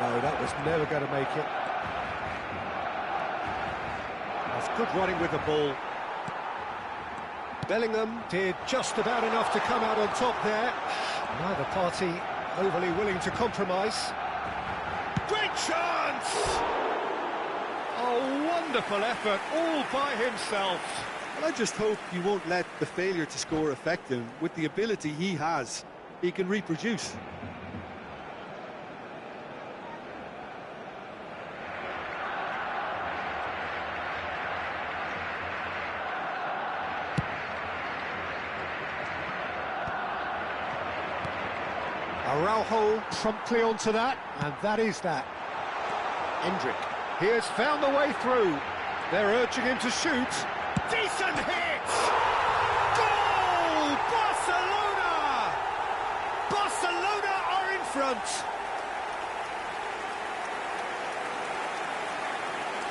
No, that was never going to make it. That's good running with the ball. Bellingham did just about enough to come out on top there. Neither party overly willing to compromise. Great chance! A wonderful effort, all by himself. Well, I just hope you won't let the failure to score affect him. With the ability he has, he can reproduce. Araujo promptly onto that, and that is that. Endrick, he has found the way through. They're urging him to shoot. Decent hit! Goal! Barcelona! Barcelona are in front.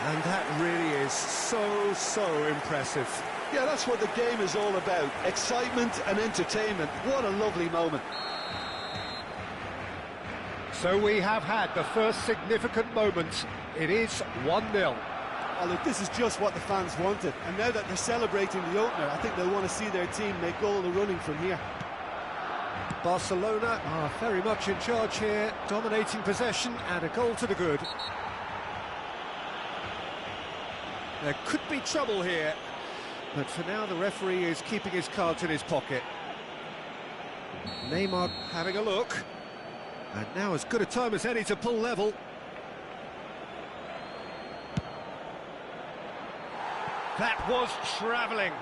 And that really is so impressive. Yeah, that's what the game is all about. Excitement and entertainment. What a lovely moment. So we have had the first significant moment. It is 1-0. Well, look, this is just what the fans wanted. And now that they're celebrating the opener, I think they'll want to see their team make all the running from here. Barcelona are very much in charge here, dominating possession and a goal to the good. There could be trouble here, but for now the referee is keeping his cards in his pocket. Neymar having a look. And now as good a time as any to pull level. That was travelling.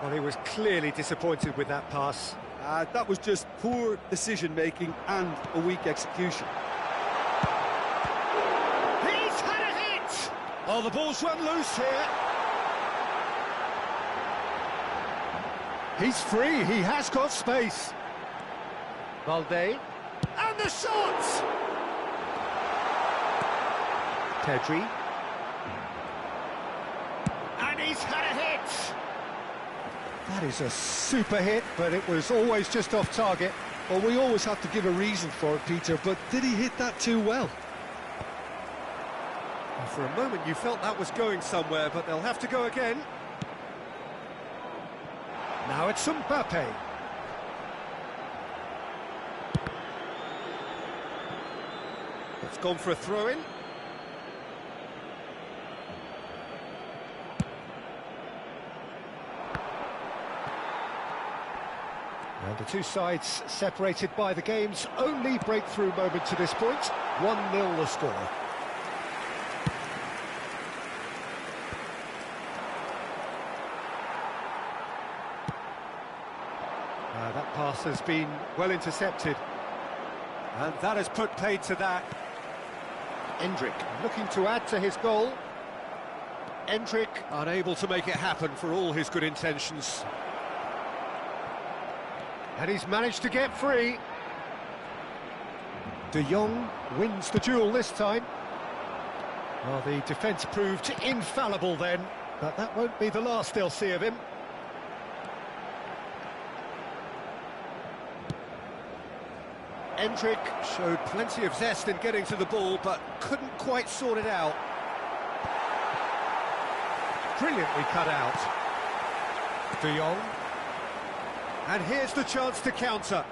Well, he was clearly disappointed with that pass. That was just poor decision-making and a weak execution. Oh, the ball's run loose here. He's free, he has got space. Valde. And the shot! Pedri. And he's had a hit. That is a super hit, but it was always just off target. Well, we always have to give a reason for it, Peter, but did he hit that too well? For a moment you felt that was going somewhere, but they'll have to go again. Now it's Mbappe. It's gone for a throw-in. And the two sides separated by the game's only breakthrough moment to this point. 1-0 the score. That pass has been well intercepted. And that has put paid to that. Endrick looking to add to his goal. Endrick unable to make it happen for all his good intentions. And he's managed to get free. De Jong wins the duel this time. Well, the defence proved infallible then, but that won't be the last they'll see of him. Endrick showed plenty of zest in getting to the ball, but couldn't quite sort it out. Brilliantly cut out. De Jong. And here's the chance to counter.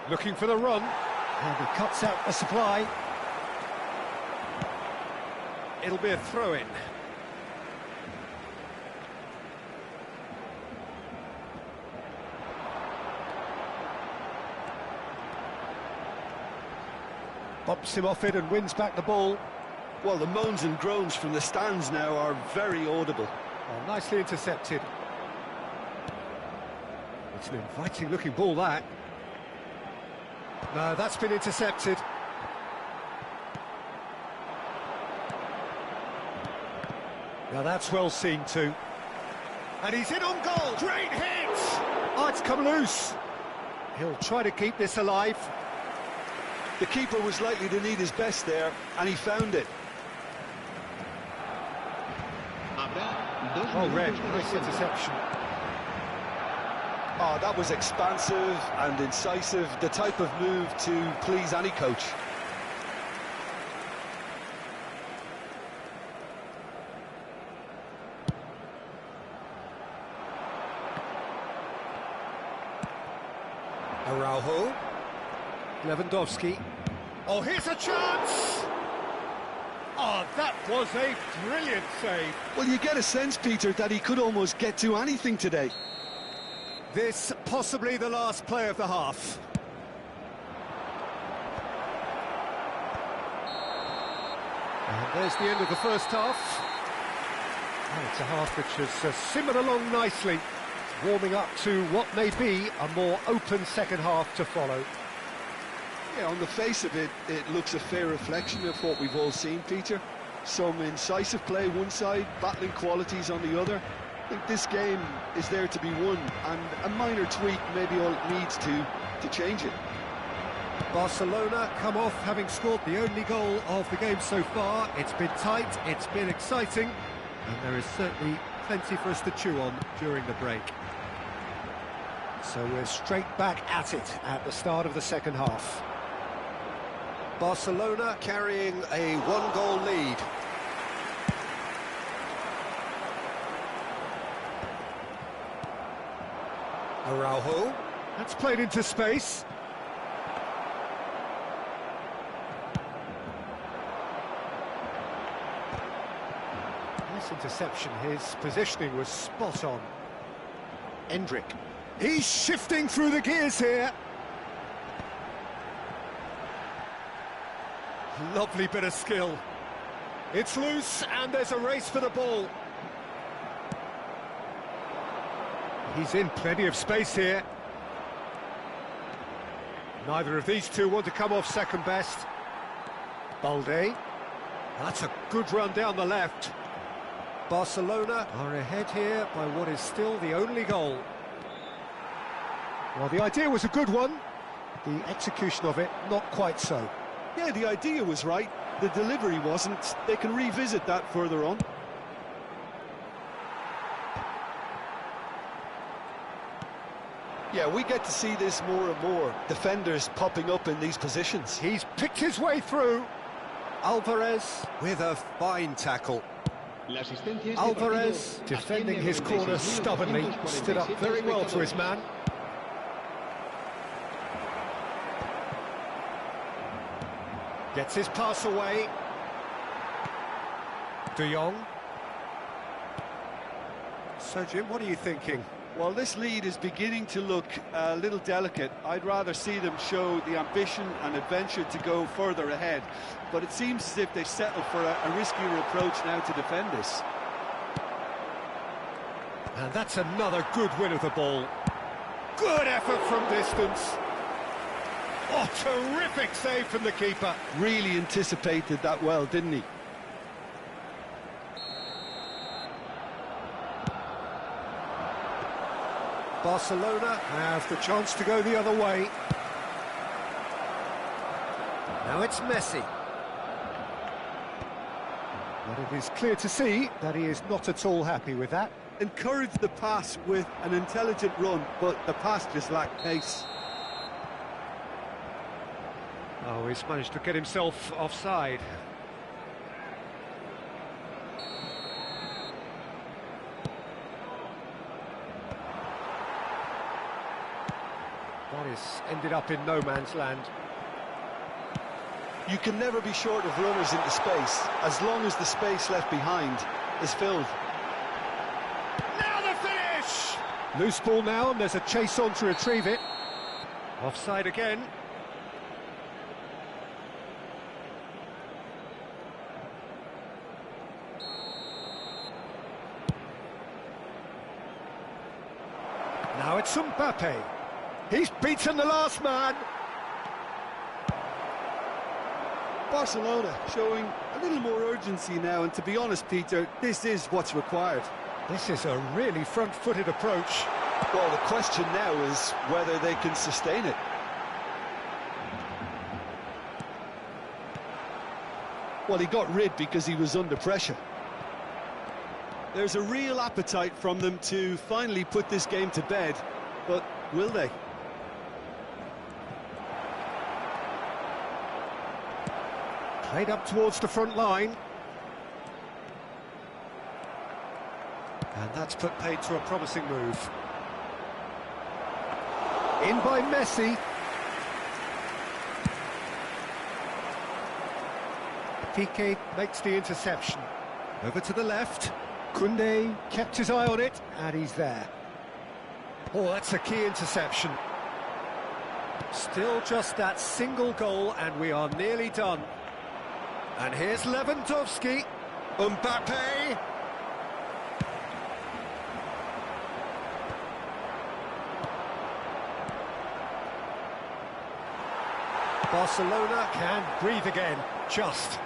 Looking for the run. And he cuts out the supply. It'll be a throw-in. Bumps him off it and wins back the ball. Well, the moans and groans from the stands now are very audible. Oh, nicely intercepted. It's an inviting-looking ball, that. No, that's been intercepted. Now that's well seen too. And he's in on goal. Great hit! Oh, it's come loose. He'll try to keep this alive. The keeper was likely to need his best there, and he found it. Oh, red. Nice interception. Oh, that was expansive and incisive, the type of move to please any coach. Araujo. Lewandowski. Oh, here's a chance! Oh, that was a brilliant save. Well, you get a sense, Peter, that he could almost get to anything today. This possibly the last play of the half. And there's the end of the first half. Oh, it's a half which has simmered along nicely, warming up to what may be a more open second half to follow. Yeah, on the face of it, it looks a fair reflection of what we've all seen, Peter. Some incisive play one side, battling qualities on the other. I think this game is there to be won, and a minor tweak may be all it needs to change it. Barcelona come off having scored the only goal of the game so far. It's been tight, it's been exciting, and there is certainly plenty for us to chew on during the break. So we're straight back at it at the start of the second half. Barcelona carrying a one-goal lead. Araujo. That's played into space. Nice interception. His positioning was spot on. Endrick. He's shifting through the gears here. Lovely bit of skill. It's loose and there's a race for the ball. He's in plenty of space here. Neither of these two want to come off second best. Balde. That's a good run down the left. Barcelona are ahead here by what is still the only goal. Well, the idea was a good one. The execution of it, not quite so. Yeah, the idea was right. The delivery wasn't. They can revisit that further on. Yeah, we get to see this more and more. Defenders popping up in these positions. He's picked his way through. Alvarez with a fine tackle. Alvarez defending his corner stubbornly, stood up very well to his man. Gets his pass away. De Jong. So, Jim, what are you thinking? Well, this lead is beginning to look a little delicate. I'd rather see them show the ambition and adventure to go further ahead. But it seems as if they settle for a riskier approach now to defend this. And that's another good win of the ball. Good effort from distance. Oh, terrific save from the keeper. Really anticipated that well, didn't he? Barcelona have the chance to go the other way. Now it's Messi. But it is clear to see that he is not at all happy with that. Encouraged the pass with an intelligent run, but the pass just lacked pace. Oh, he's managed to get himself offside. That is ended up in no man's land. You can never be short of runners into space, as long as the space left behind is filled. Now the finish! Loose ball now, and there's a chase on to retrieve it. Offside again. Now it's Mbappe. He's beaten the last man. Barcelona showing a little more urgency now, and to be honest, Peter, this is what's required. This is a really front-footed approach. Well, the question now is whether they can sustain it. Well, he got rid because he was under pressure. There's a real appetite from them to finally put this game to bed, but will they? Played up towards the front line. And that's put paid to a promising move. In by Messi. Piqué makes the interception. Over to the left. Koundé kept his eye on it, and he's there. Oh, that's a key interception. Still just that single goal, and we are nearly done. And here's Lewandowski. Mbappe. Barcelona can breathe again, just.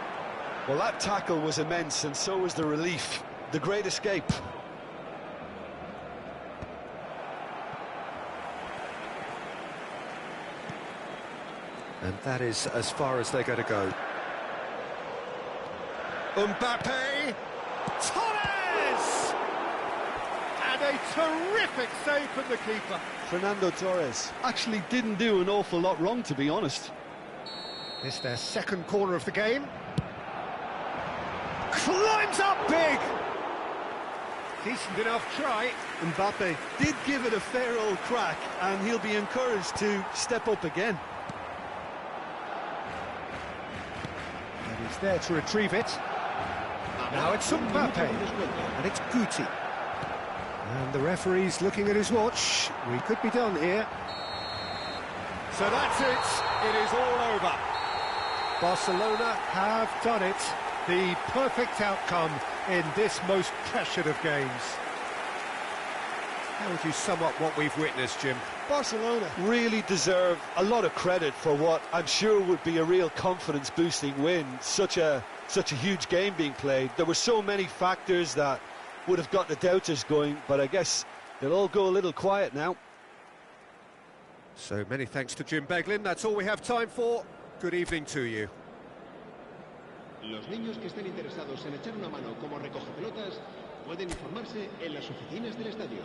Well, that tackle was immense, and so was the relief. The great escape. And that is as far as they're going to go. Mbappe! Torres! And a terrific save from the keeper. Fernando Torres. Actually didn't do an awful lot wrong, to be honest. It's their second corner of the game. Climbs up big! Decent enough try. Mbappe did give it a fair old crack, and he'll be encouraged to step up again. And he's there to retrieve it. Now it's Mbappe, and it's Guti. And the referee's looking at his watch. We could be done here. So that's it. It is all over. Barcelona have done it. The perfect outcome in this most pressured of games. How would you sum up what we've witnessed, Jim? Barcelona really deserve a lot of credit for what I'm sure would be a real confidence-boosting win. Such a huge game being played. There were so many factors that would have got the doubters going, but I guess they'll all go a little quiet now. So many thanks to Jim Beglin. That's all we have time for. Good evening to you. Los niños que estén interesados en echar una mano como recogepelotas pueden informarse en las oficinas del estadio.